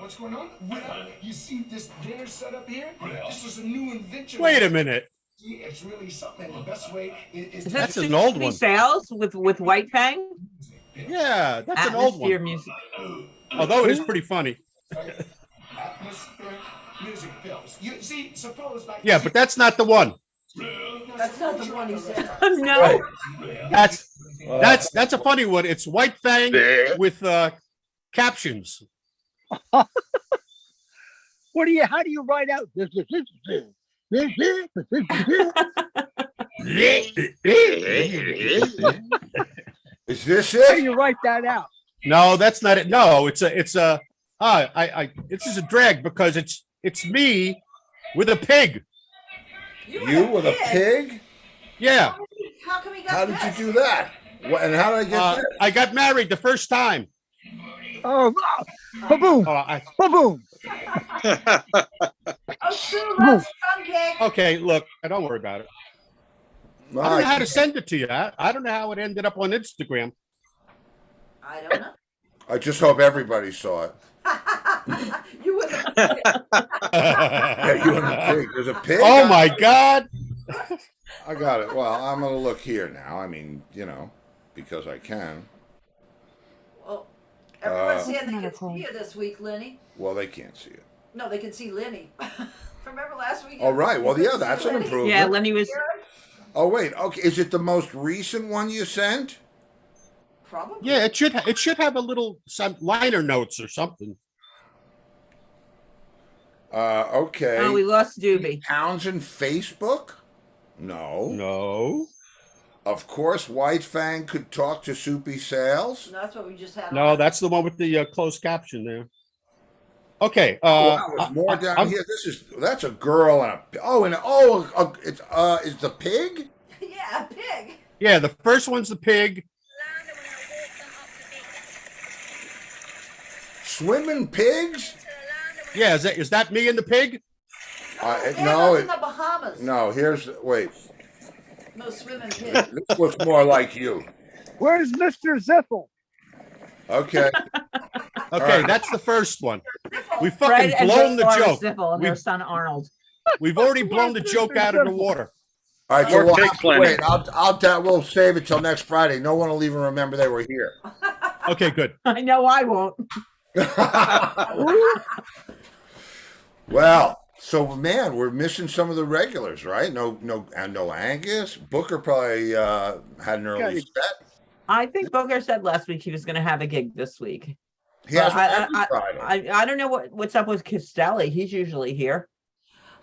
What's going on? Well, you see this dinner set up here? This is a new invention. wait a minute. See, it's really something. And the best way is Is to That's this an old Sushi one. Sales with White Fang? Yeah, that's an old Atmosphere one. music. Although it is pretty funny. atmospheric music films. You see, suppose like Yeah, but that's not the one. that's not the one he said. No. That's a funny one. It's White Fang with captions. What do you? How do you write out this? Is this How do it? you write that out? No, that's not it. No, it's a this is a drag because it's me with a pig. You with a pig? Yeah. How come he got How did this? you do that? And how did I get this? I got married the first time. Oh, ba-boom, I, ba-boom. Oh, Sue loves crumb cake. okay, look, don't worry about it. I don't know how to send it to you. I don't know how it ended up on Instagram. I don't know. I just hope everybody saw it. You would have. Yeah, you and the pig. There's a pig. Oh my God. I got it. Well, I'm gonna look here now. I mean, because I can. Well, everyone's saying they can see you this week, Lenny. Well, they can't see it. No, they can see Lenny. Remember last week? All right. Well, You yeah, couldn't that's see an Lenny? improvement. Yeah, Lenny was. Oh wait. Okay. Is it the most recent one you sent? Probably. Yeah, it should have a little some liner notes or something. Okay. Oh, we lost Doobie. Townsend Facebook? No. No. Of course, White Fang could talk to Soupy Sales. No, that's what we just had. No, on. that's the one with the closed caption there. Okay. Wow, there's more down I'm- here. That's a girl and it's is the pig? Yeah, a pig. Yeah, the first one's the pig. Swimming pigs? Yeah, is that me and the pig? No, in the Bahamas. no. Wait. No swimming pig. This looks more like you. Where's Mr. Ziffel? Okay. Okay, right. that's the first one. We Fred fucking and blown the Laura joke. Ziffel and their son Arnold. We've already blown the joke out of the water. All right, so More pig plenty. wait. We'll save it till next Friday. No one will even remember they were here. Okay, good. I know I won't. Well, so man, we're missing some of the regulars, right? No Angus. Booker probably had an early set. I think Booker said last week he was going to have a gig this week. He has one I, every Friday. I don't know what's up with Costelli. He's usually here.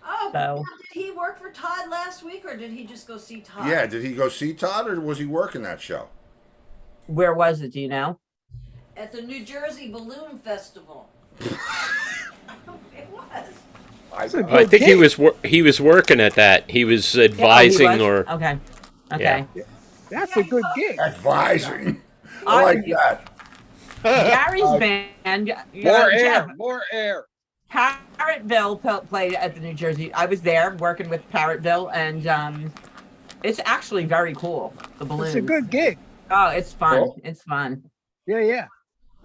Oh, So- did he work for Todd last week, or did he just go see Todd? Yeah, did he go see Todd, or was he working that show? Where was it? Do you know? At the New Jersey Balloon Festival. It was. I think he was working at that. He was advising Oh, he was? or Okay. Okay. That's a good gig. Advising. I like that. Gary's band. More air. Parrottville played at the New Jersey. I was there working with Parrottville, and it's actually very cool. The balloon. It's a good gig. Oh, it's fun. Cool. It's fun. Yeah.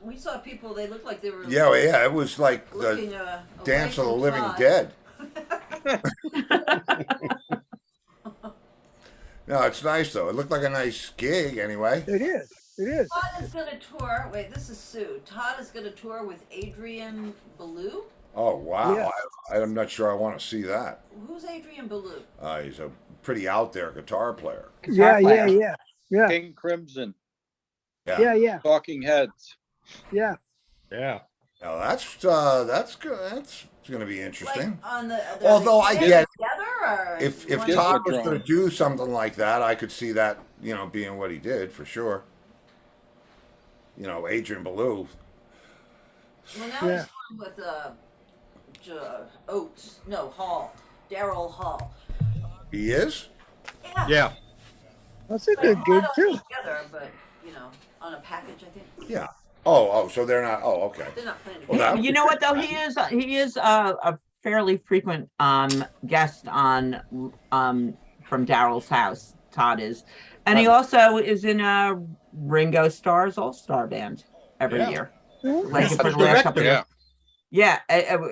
We saw people, they looked like they were Yeah, it was like looking the away Dance of the from Living Todd. Dead. No, it's nice though. It looked like a nice gig anyway. It is. Todd is going to tour. Wait, this is Sue. Todd is going to tour with Adrian Ballou. Oh wow! Yeah. I'm not sure I want to see that. Who's Adrian Ballou? He's a pretty out there guitar player. Yeah. King Crimson, Yeah. Talking Heads. Yeah. Yeah. Now that's good. That's going to be interesting. Like on the Although I get together, or if one- Todd was going to do something like that, I could see that being what he did for sure. Adrian Ballou. Well, now he's touring with Oates. No, Hall. Daryl Hall. He is. Yeah. That's a But good gig not too. together, but on a package, I think. Yeah. Oh, so they're not. Oh, okay. They're not playing Well, together. that You know what though? He is a fairly frequent guest on from Daryl's house. Todd is, and he also is in a Ringo Starr's All Star Band every year. Like for the last couple of years. Yeah,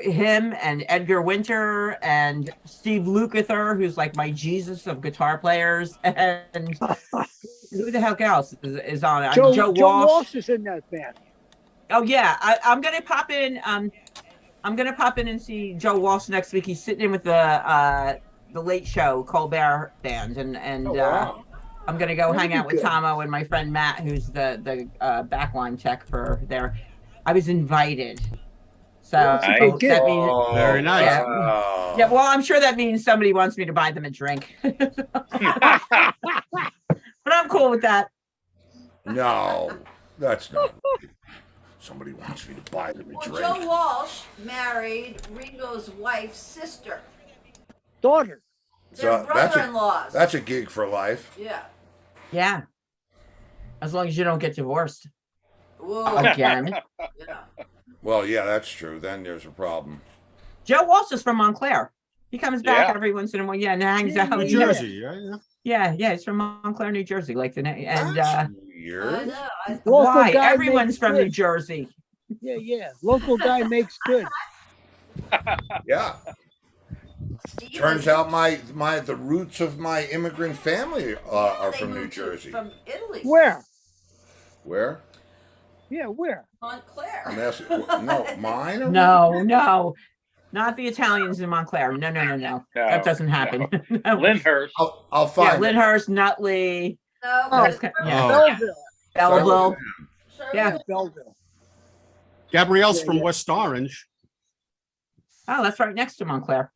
him and Edgar Winter and Steve Lukather, who's like my Jesus of guitar players, and who the heck else is on it? Joe Walsh is in that band. Oh yeah, I'm gonna pop in. I'm gonna pop in and see Joe Walsh next week. He's sitting in with the Late Show Colbert band, and I'm gonna go hang out with Tomo and my friend Matt, who's the backline tech for there. I was invited, so Nice. that means Very nice. yeah. Well, I'm sure that means somebody wants me to buy them a drink, but I'm cool with that. No, that's not. Somebody wants me to buy them a Well, drink. Joe Walsh married Ringo's wife's sister. Daughter. They're So that's brother-in-laws. That's a gig for life. Yeah. Yeah, as long as you don't get divorced Whoa. again. Yeah. Well, yeah, that's true. Then there's a problem. Joe Walsh is from Montclair. He comes back Yeah. every once in a while, and hangs out. New Jersey. Yeah. Yeah, it's from Montclair, New Jersey. Like and That's I weird. know. Local why? guy Everyone's makes from good. New Jersey. Yeah. Local guy makes good. Yeah. Steve Turns is- out the roots of my immigrant family are they from New moved to- Jersey. From Italy. Where? Where? Yeah, where? Montclair. I'm asking, no, mine? Or No, not the Italians in Montclair. No. That doesn't happen. No. Lyndhurst. I'll Yeah, find it. Lyndhurst, Nutley, No, Oh, but- yeah. Belleville. Belleville. Yeah. Sure. Belleville. Gabrielle's from West Orange. Oh, that's right next to Montclair.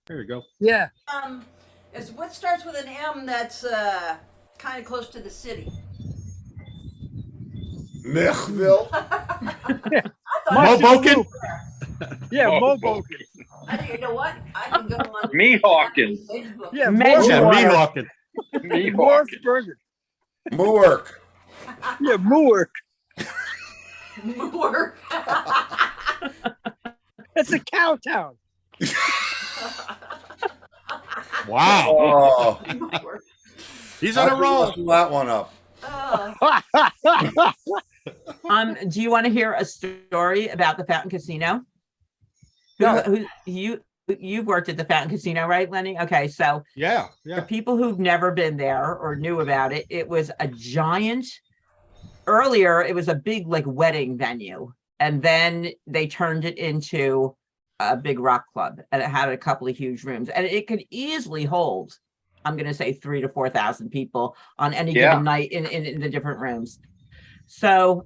There you go. Yeah. Is what starts with an M that's kind of close to the city. Millville? Hoboken? Yeah, Oh, Moboken. You know what? I can go on Meehawken. Facebook. Yeah, Mention Yeah, Moorwater. Meehawken. Meehawken. Morrisburger. Newark. Yeah, Newark. Work. It's a cow town. Wow. Oh, He's on a how'd you roll. muscle that one up? Do you want to hear a story about the Fountain Casino? No. You've worked at the Fountain Casino, right, Lenny? Okay, so Yeah, for yeah. people who've never been there or knew about it, it was a giant. Earlier, it was a big like wedding venue, and then they turned it into a big rock club, and it had a couple of huge rooms, and it could easily hold, I'm going to say 3,000 to 4,000 people on any given night in the different rooms. So,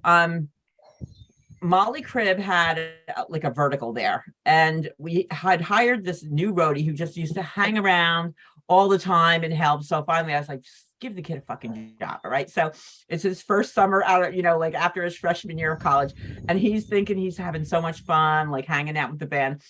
Molly Cribb had like a vertical there, and we had hired this new roadie who just used to hang around all the time and help. So finally I was like, just give the kid a fucking job. All right. So it's his first summer out of, like after his freshman year of college, and he's thinking he's having so much fun, like hanging out with the band.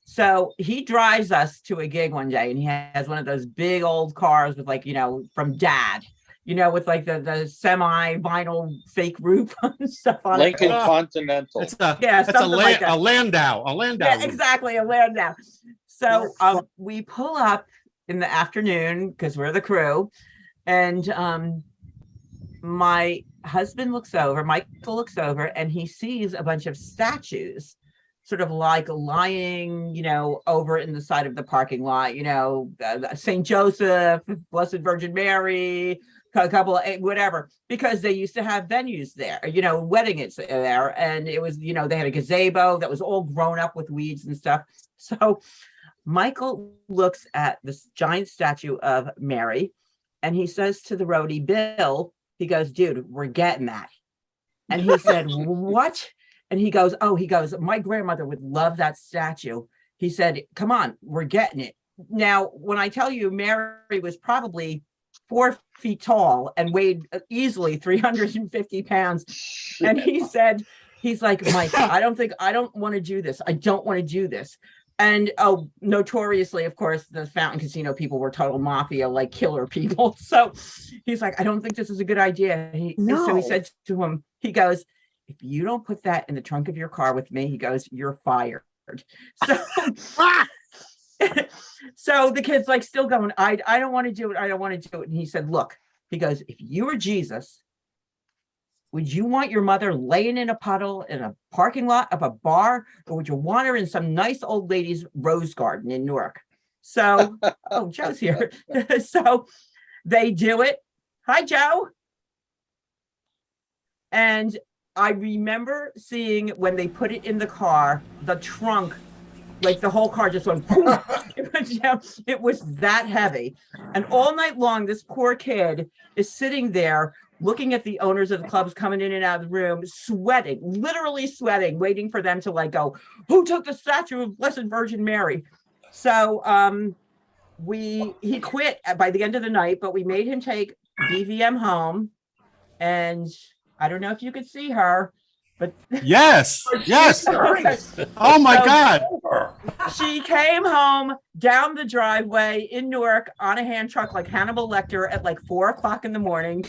So he drives us to a gig one day, and he has one of those big old cars with like, from Dad, with like the semi vinyl fake roof and stuff on Lincoln it. Continental. It's a like a Landau. A Landau. Yeah, exactly, a Landau. So we pull up in the afternoon because we're the crew, and my husband Michael looks over, and he sees a bunch of statues sort of like lying, over in the side of the parking lot, St. Joseph, Blessed Virgin Mary, a couple of whatever, because they used to have venues there, weddings there. And it was, they had a gazebo that was all grown up with weeds and stuff. So Michael looks at this giant statue of Mary, and he says to the roadie, Bill, he goes, dude, we're getting that. And he said, what? And he goes, my grandmother would love that statue. He said, come on, we're getting it. Now, when I tell you Mary was probably 4 feet tall and weighed easily 350 pounds. And he said, he's like, Mike, I don't want to do this. I don't want to do this. And notoriously, of course, the Fountain Casino people were total mafia, like killer people. So he's like, I don't think this is a good idea. So he said to him, he goes, if you don't put that in the trunk of your car with me, he goes, you're fired. So, so the kid's like still going, I don't want to do it. I don't want to do it. And he said, look, he goes, if you were Jesus, would you want your mother laying in a puddle in a parking lot of a bar, or would you want her in some nice old lady's rose garden in Newark? So, Joe's here. So they do it. Hi, Joe. And I remember seeing when they put it in the car, the trunk, like the whole car just went boom. It was that heavy. And all night long, this poor kid is sitting there looking at the owners of the clubs coming in and out of the room, sweating, literally sweating, waiting for them to like go, who took the statue of Blessed Virgin Mary? So he quit by the end of the night, but we made him take BVM home. And I don't know if you could see her, but yes. Oh my God. She came home down the driveway in Newark on a hand truck like Hannibal Lecter at like 4:00 in the morning.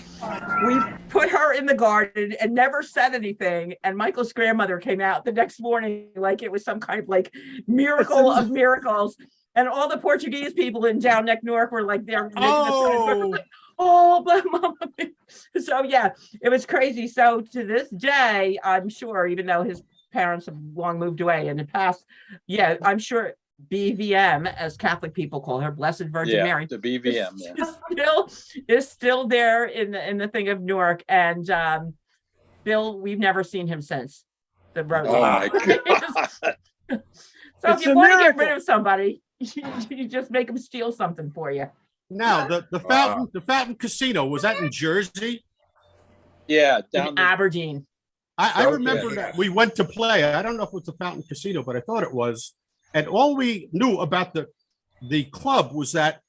We put her in the garden and never said anything. And Michael's grandmother came out the next morning like it was some kind of like miracle of miracles. And all the Portuguese people in Down Neck, Newark were like there. But mama. So yeah, it was crazy. So to this day, I'm sure, even though his parents have long moved away in the past, I'm sure BVM, as Catholic people call her, Blessed Virgin Mary, the BVM, is still there in the thing of Newark. And Bill, we've never seen him since the road. Oh my God. So if you want to get rid of somebody, you just make them steal something for you. Now the Fountain Casino, was that in Jersey? Yeah, down in Aberdeen. I remember that we went to play. I don't know if it was the Fountain Casino, but I thought it was. And all we knew about the club was that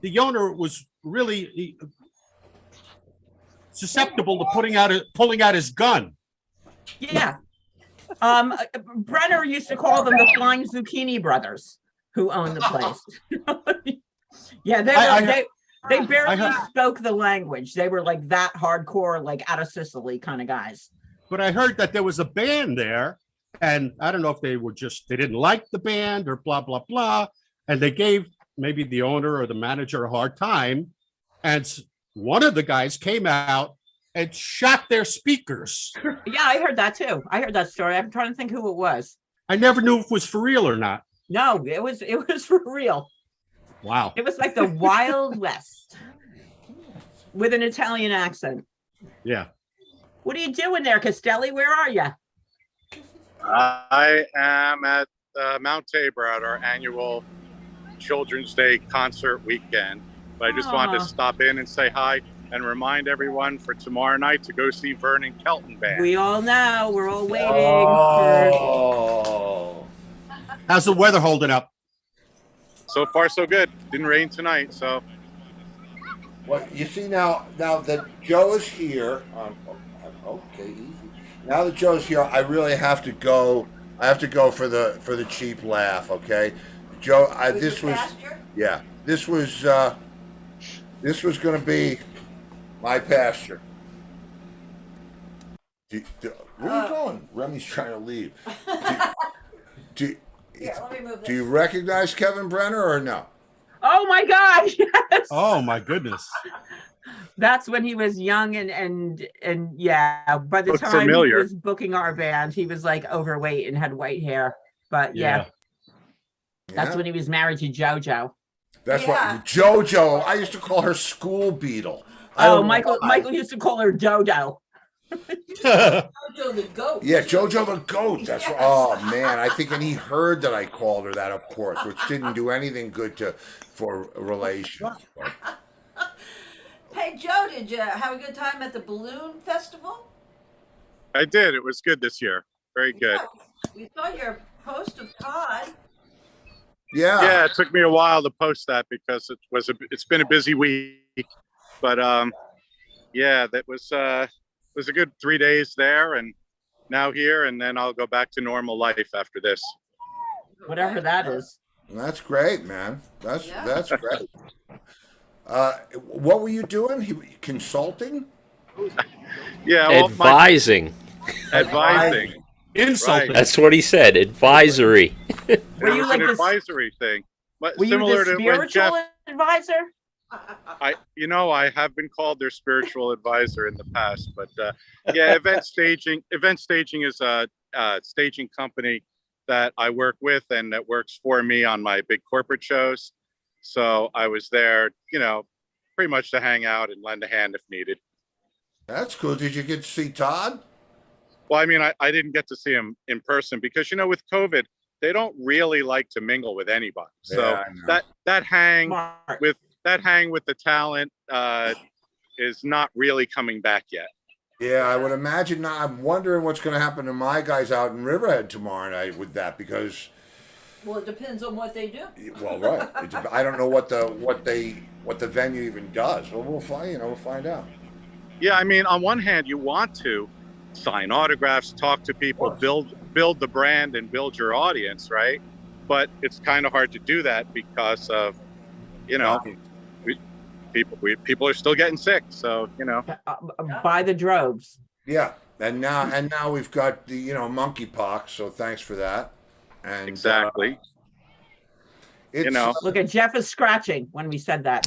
the owner was really susceptible to pulling out his gun. Yeah. Brenner used to call them the Flying Zucchini Brothers, who owned the place. Yeah, they barely spoke the language. They were like that hardcore, like out of Sicily kind of guys. but I heard that there was a band there, and I don't know if they didn't like the band or blah blah blah, and they gave maybe the owner or the manager a hard time, and one of the guys came out and shot their speakers. Yeah, I heard that too. I heard that story. I'm trying to think who it was. I never knew if it was for real or not. No, it was for real. Wow. It was like the Wild West with an Italian accent. Yeah. What are you doing there, Castelli? Where are you? I am at Mount Tabor at our annual Children's Day concert weekend. But I just wanted to stop in and say hi and remind everyone for tomorrow night to go see Vernon Kelton Band. We all know. We're all waiting Oh. How's the weather holding up? So far, so good. Didn't rain tonight, so. Well, you see now that Joe is here. Okay, easy. Now that Joe's here, I really have to go. I have to go for the cheap laugh. Okay, Joe. This was going to be my pasture. Where are you going? Remy's trying to leave. Do you recognize Kevin Brenner or no? Oh my gosh! Yes. Oh my goodness. That's when he was young and yeah. By the Looked time familiar. he was booking our band, he was like overweight and had white hair. But yeah. That's when he was married to JoJo. That's what JoJo. I used to call her School Beetle. Michael used to call her Dodo. JoJo the goat. Yeah, JoJo the goat. That's oh man. I think, and he heard that I called her that, of course, which didn't do anything good for relations. But. Hey Joe, did you have a good time at the balloon festival? I did. It was good this year. Very good. We saw your post of Todd. Yeah, it took me a while to post that because it's been a busy week, but yeah, that was a good 3 days there, and now here, and then I'll go back to normal life after this. Whatever that is. That's great, man. That's great. What were you doing? Consulting? Yeah, advising. Advising. Insulting. Right. That's what he said. Advisory. Were you like an this advisory thing? But Were you similar the to when spiritual advisor? I have been called their spiritual advisor in the past, but yeah, event staging is a staging company that I work with and that works for me on my big corporate shows. So I was there, pretty much to hang out and lend a hand if needed. That's cool. Did you get to see Todd? Well, I mean, I didn't get to see him in person because, with COVID, they don't really like to mingle with anybody. So that hang with the talent is not really coming back yet. Yeah, I would imagine not. I'm wondering what's going to happen to my guys out in Riverhead tomorrow night with that because. Well, it depends on what they do. Well, right. I don't know what the venue even does. Well, we'll find. We'll find out. Yeah, I mean, on one hand, you want to sign autographs, talk to people, build the brand, and build your audience, right? But it's kind of hard to do that because of, people are still getting sick. So by the droves. Yeah, and now we've got the monkeypox. So thanks for that. And exactly. Look at Jeff is scratching when we said that.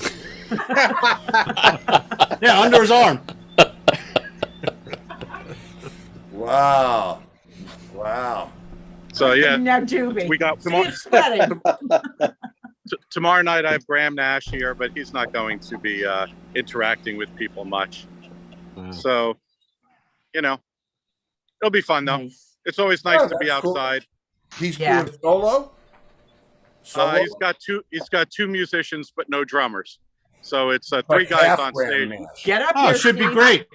Yeah, under his arm. Wow. So yeah, we got tomorrow night. I have Graham Nash here, but he's not going to be interacting with people much. So, it'll be fun though. Nice. It's always nice to be outside. Cool. He's doing solo. He's got two musicians, but no drummers. So it's three guys on stage. Get up here, should be great.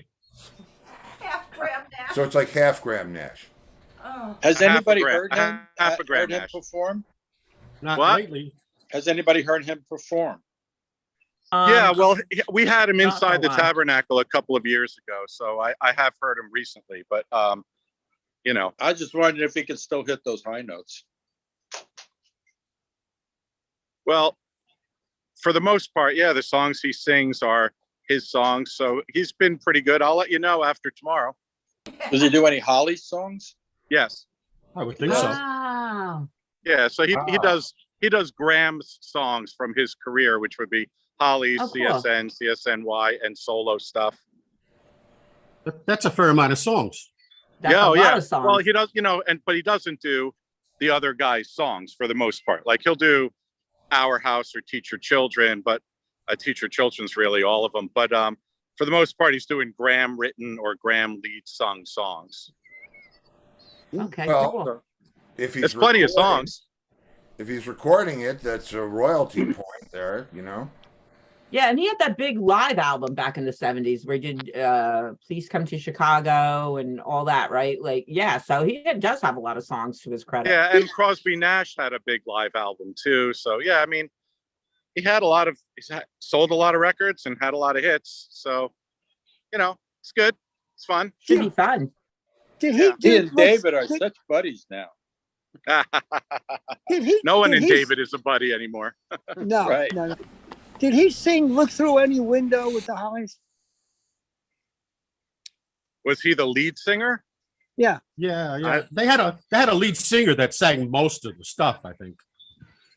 Half Graham Nash. So it's like half Graham Nash. Oh. Has anybody heard him? Half a Graham heard him Nash. perform? Not lately. Has anybody heard him perform? Yeah, well, we had him inside the Tabernacle a couple of years ago, so I have heard him recently. But I just wondered if he could still hit those high notes. Well, for the most part, yeah, the songs he sings are his songs, so he's been pretty good. I'll let you know after tomorrow. Does he do any Holly songs? Yes. I would think so. Wow. Yeah. So he Ah. does Graham's songs from his career, which would be Holly, Oh, cool. CSN, CSNY, and solo stuff. That's a fair amount of songs. That's a lot of songs. Well, he does, but he doesn't do the other guy's songs for the most part. Like he'll do Our House or Teach Your Children, but Teach Your Children's really all of them. But for the most part, he's doing Graham written or Graham lead sung songs. Okay, Well, cool. If he's There's plenty of recording- songs. If he's recording it, that's a royalty point there, Yeah, and he had that big live album back in the 70s where he did Please Come to Chicago and all that, right? Like, yeah, so he does have a lot of songs to his credit. Yeah, and Crosby Nash had a big live album too. So yeah, I mean, he's sold a lot of records and had a lot of hits. So, it's good. It's fun. Should be fun. Did Yeah. he He and David are such buddies now. No one did in he- David is a buddy anymore. No, Right. no. Did he sing "Look Through Any Window" with the Hollies? Was he the lead singer? Yeah. Yeah. They had a lead singer that sang most of the stuff, I think.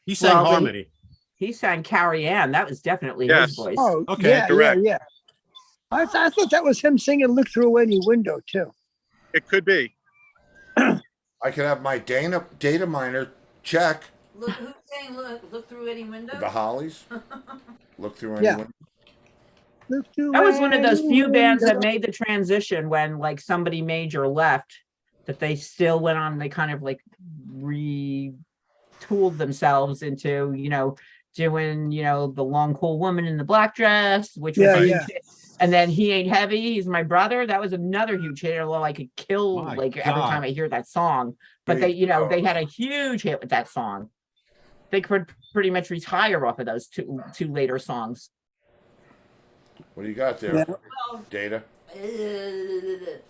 He sang Well, harmony. He sang Carrie Ann. That was definitely Yes. his voice. Oh, Okay, yeah, correct. yeah. I thought that was him singing "Look Through Any Window" too. It could be. I could have my data miner check Look, who's saying look through any window? the Hollies. Look through any Yeah. window. Look through That was one of those any few bands that window. made the transition when like somebody major left, that they still went on, they kind of like retooled themselves into, doing, the long cool woman in the black dress, which was Yeah, a huge yeah. hit. And then He Ain't Heavy, He's My Brother. That was another huge hit. Although I could kill My every God. time I hear that song. But Big they had a huge hit with that song. They could pretty much retire off of those two later songs. What do you got there? Yeah. Well, Data. it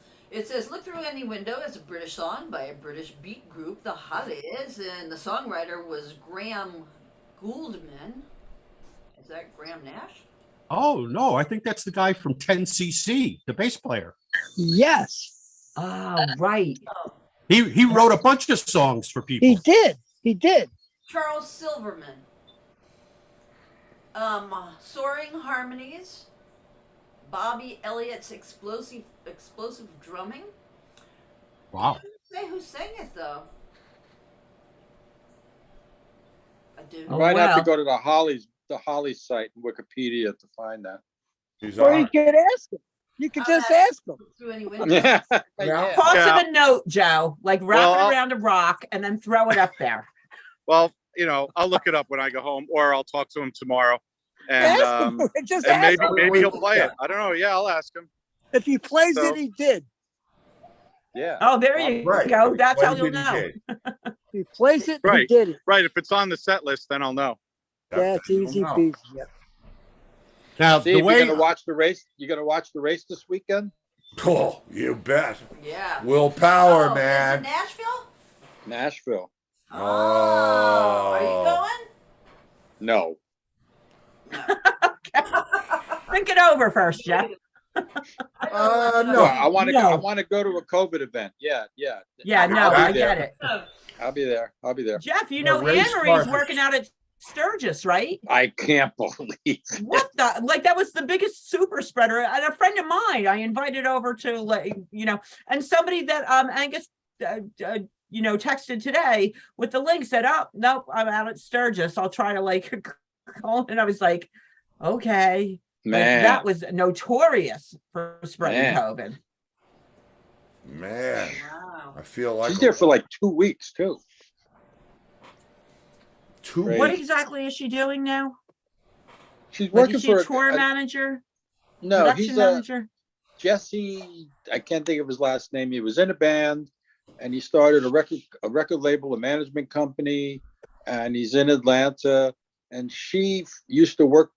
says "Look Through Any Window" is a British song by a British beat group, the Hollies, and the songwriter was Graham Gouldman. Is that Graham Nash? Oh no, I think that's the guy from 10cc, the bass player. Yes, Oh, right. He wrote a bunch of songs for people. he did. He did. Charles Silverman. Soaring Harmonies. Bobby Elliott's explosive drumming. Wow. Say who sang it though. I do. You Oh, might have to wow. go to the Hollies site in Wikipedia to find that. He's Or you on. could ask him. You could just ask him. Look Through Any Window. Yeah. Yeah. Toss Yeah. him a note, Joe. Like wrap Well, it I'll- around a rock and then throw it up there. Well, I'll look it up when I go home, or I'll talk to him tomorrow, and Ask him. Just and ask him. maybe he'll play it. I don't know. Yeah, I'll ask him. If he plays So- it, he did. Yeah. Oh, there you Right. go. That's how What you'll did he know. get? If he plays it, he Right. did it. Right. If it's on the set list, then I'll know. That's easy No. peasy. Yep. Now Steve, the you're way gonna watch the race. You're gonna watch the race this weekend. Oh, you bet. Yeah. Willpower, Oh, is it man. Nashville? Nashville. Oh, are you going? No. Think it over first, Jeff. No. I want to. No. I want to go to a COVID event. Yeah. Yeah, no, I'll I be get there. it. I'll be there. I'll be there. Jeff, A Anne race Marie's car. working out at Sturgis, right? I can't believe. What the? Like that was the biggest super spreader. And a friend of mine, I invited over to and somebody that Angus, texted today with the link said, "Oh, nope, I'm out at Sturgis. I'll try to call." And I was like, "Okay." Man. That was notorious for spreading Man. COVID. Man, Wow. I feel like She's there for like 2 weeks too. 2 Right. What weeks. exactly is she doing now? She's Like, working is she for a tour manager? No, Production he's manager? Jesse. I can't think of his last name. He was in a band, and he started a record label, a management company, and he's in Atlanta. And she used to work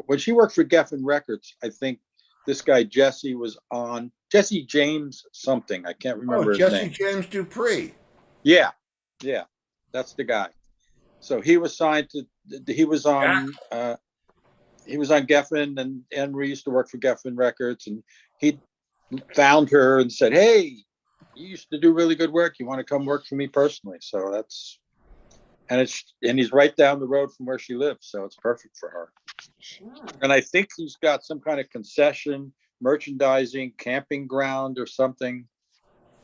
when she worked for Geffen Records. I think this guy Jesse was on Jesse James something. I can't remember Oh, his Jesse name. James Dupree. Yeah, that's the guy. So he was signed to. He was on. He was on Geffen, and Henry used to work for Geffen Records, and found her and said, "Hey, you used to do really good work. You want to come work for me personally?" So that's, and he's right down the road from where she lives, so it's perfect for her. And I think he's got some kind of concession, merchandising, camping ground or something.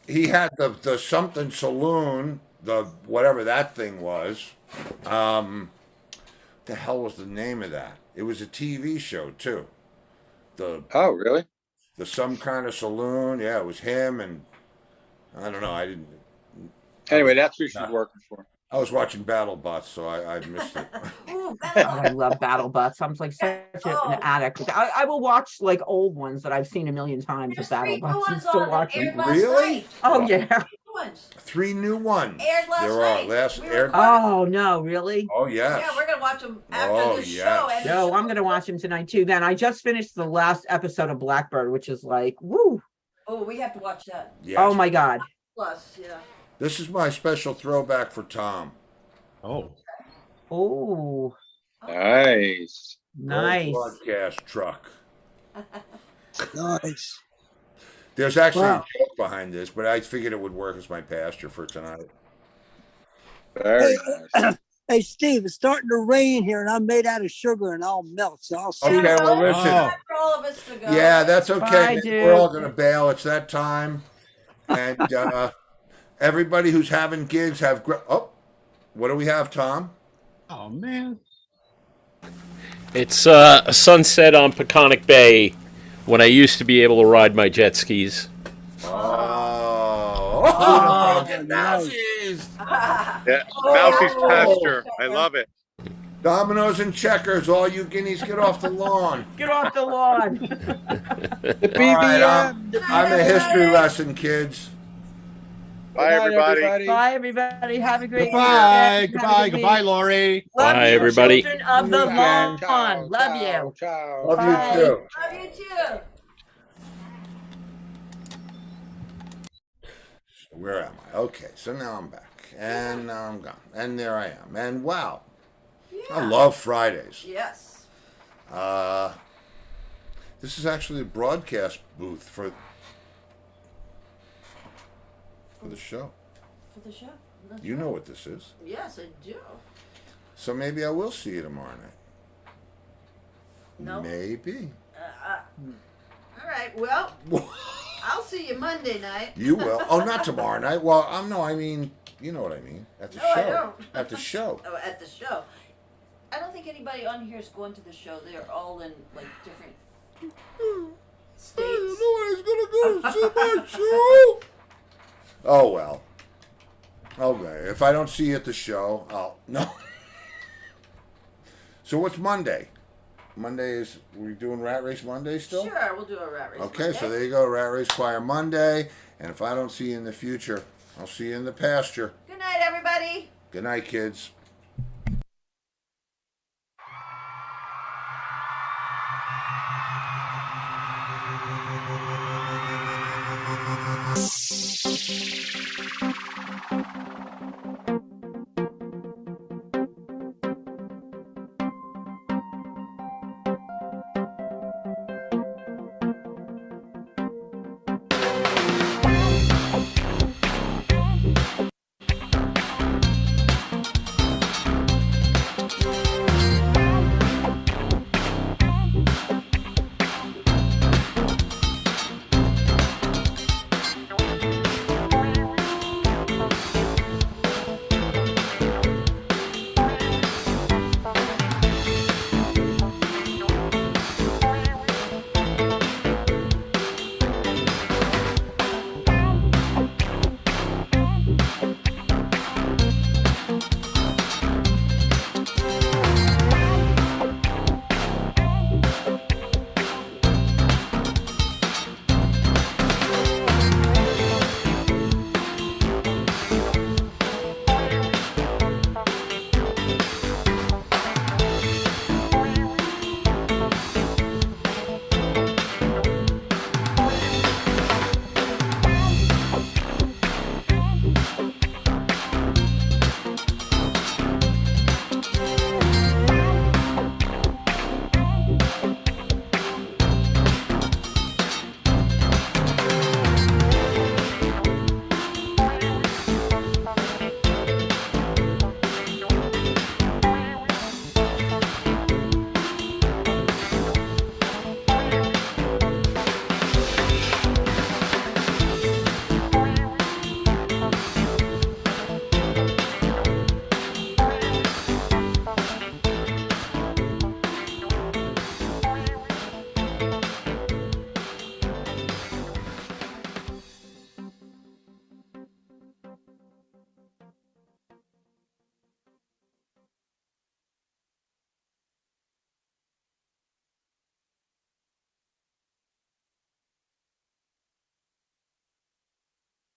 He had the something saloon, the whatever that thing was. The hell was the name of that? It was a TV show too. Oh, really? The some kind of saloon. Yeah, it was him, and I don't know. I didn't. Anyway, that's who she's working for. I was watching BattleBots, so I missed it. Oh, I love BattleBots. I'm like such an addict. I will watch like old ones that I've seen a million times of BattleBots and still watch them. Really? Oh yeah. 3 new ones. Aired last There are night. aired. Oh no, really? Oh yes. Yeah, we're gonna watch them after Oh, this yes. show. And No, I'm gonna watch them tonight too. Then I just finished the last episode of Blackbird, which is like, woo! Oh, we have to watch that. Yes. Oh my god. Plus, yeah. This is my special throwback for Tom. Oh. Oh, Nice. nice. Broadcast truck. Nice. There's actually Wow. a joke behind this, but I figured it would work as my pasture for tonight. Very Hey, nice. Hey, Steve, it's starting to rain here, and I'm made out of sugar, and I'll melt. So I'll see Okay, you. well, listen. Oh. For all of us to go. Yeah, that's okay. Bye, Maybe dude. we're all going to bail. It's that time. And everybody who's having gigs have. Oh, what do we have, Tom? Oh man. It's a sunset on Peconic Bay when I used to be able to ride my jet skis. Oh, get nice. Mousies. Yeah, Mousie's pasture. I love it. Dominoes and checkers. All you guineas, get off the lawn. Get off the lawn. The All right, BBM. I'm a history lesson, kids. Bye, everybody. Bye, everybody. Have a great Goodbye. weekend. Have a Goodbye. good Goodbye, week. Laurie. Love Bye, you, everybody. Children of the lawn. Ciao, Love ciao, you. ciao. Love Bye. you too. Love you too. Where am I? Okay, so now I'm back. And now I'm gone. And there I am. And wow. I love Fridays. Yes. This is actually a broadcast booth for the show. For the show. That's You right. know what this is. Yes, I do. So maybe I will see you tomorrow night. No. Maybe. All right. Well, I'll see you Monday night. You will. Oh, not tomorrow night. Well, no, I mean, you know what I mean. At the No, show. I don't. At the show. Oh, at the show. I don't think anybody on here is going to the show. They're all in like different states. Nobody's gonna go to see my show. Oh well. Okay. If I don't see you at the show, I'll no. So what's Monday? Monday is we doing Rat Race Monday still? Sure, we'll do a rat race. Okay, Monday. so there you go, Rat Race Choir Monday. And if I don't see you in the future, I'll see you in the pasture. Good night, everybody. Good night, kids.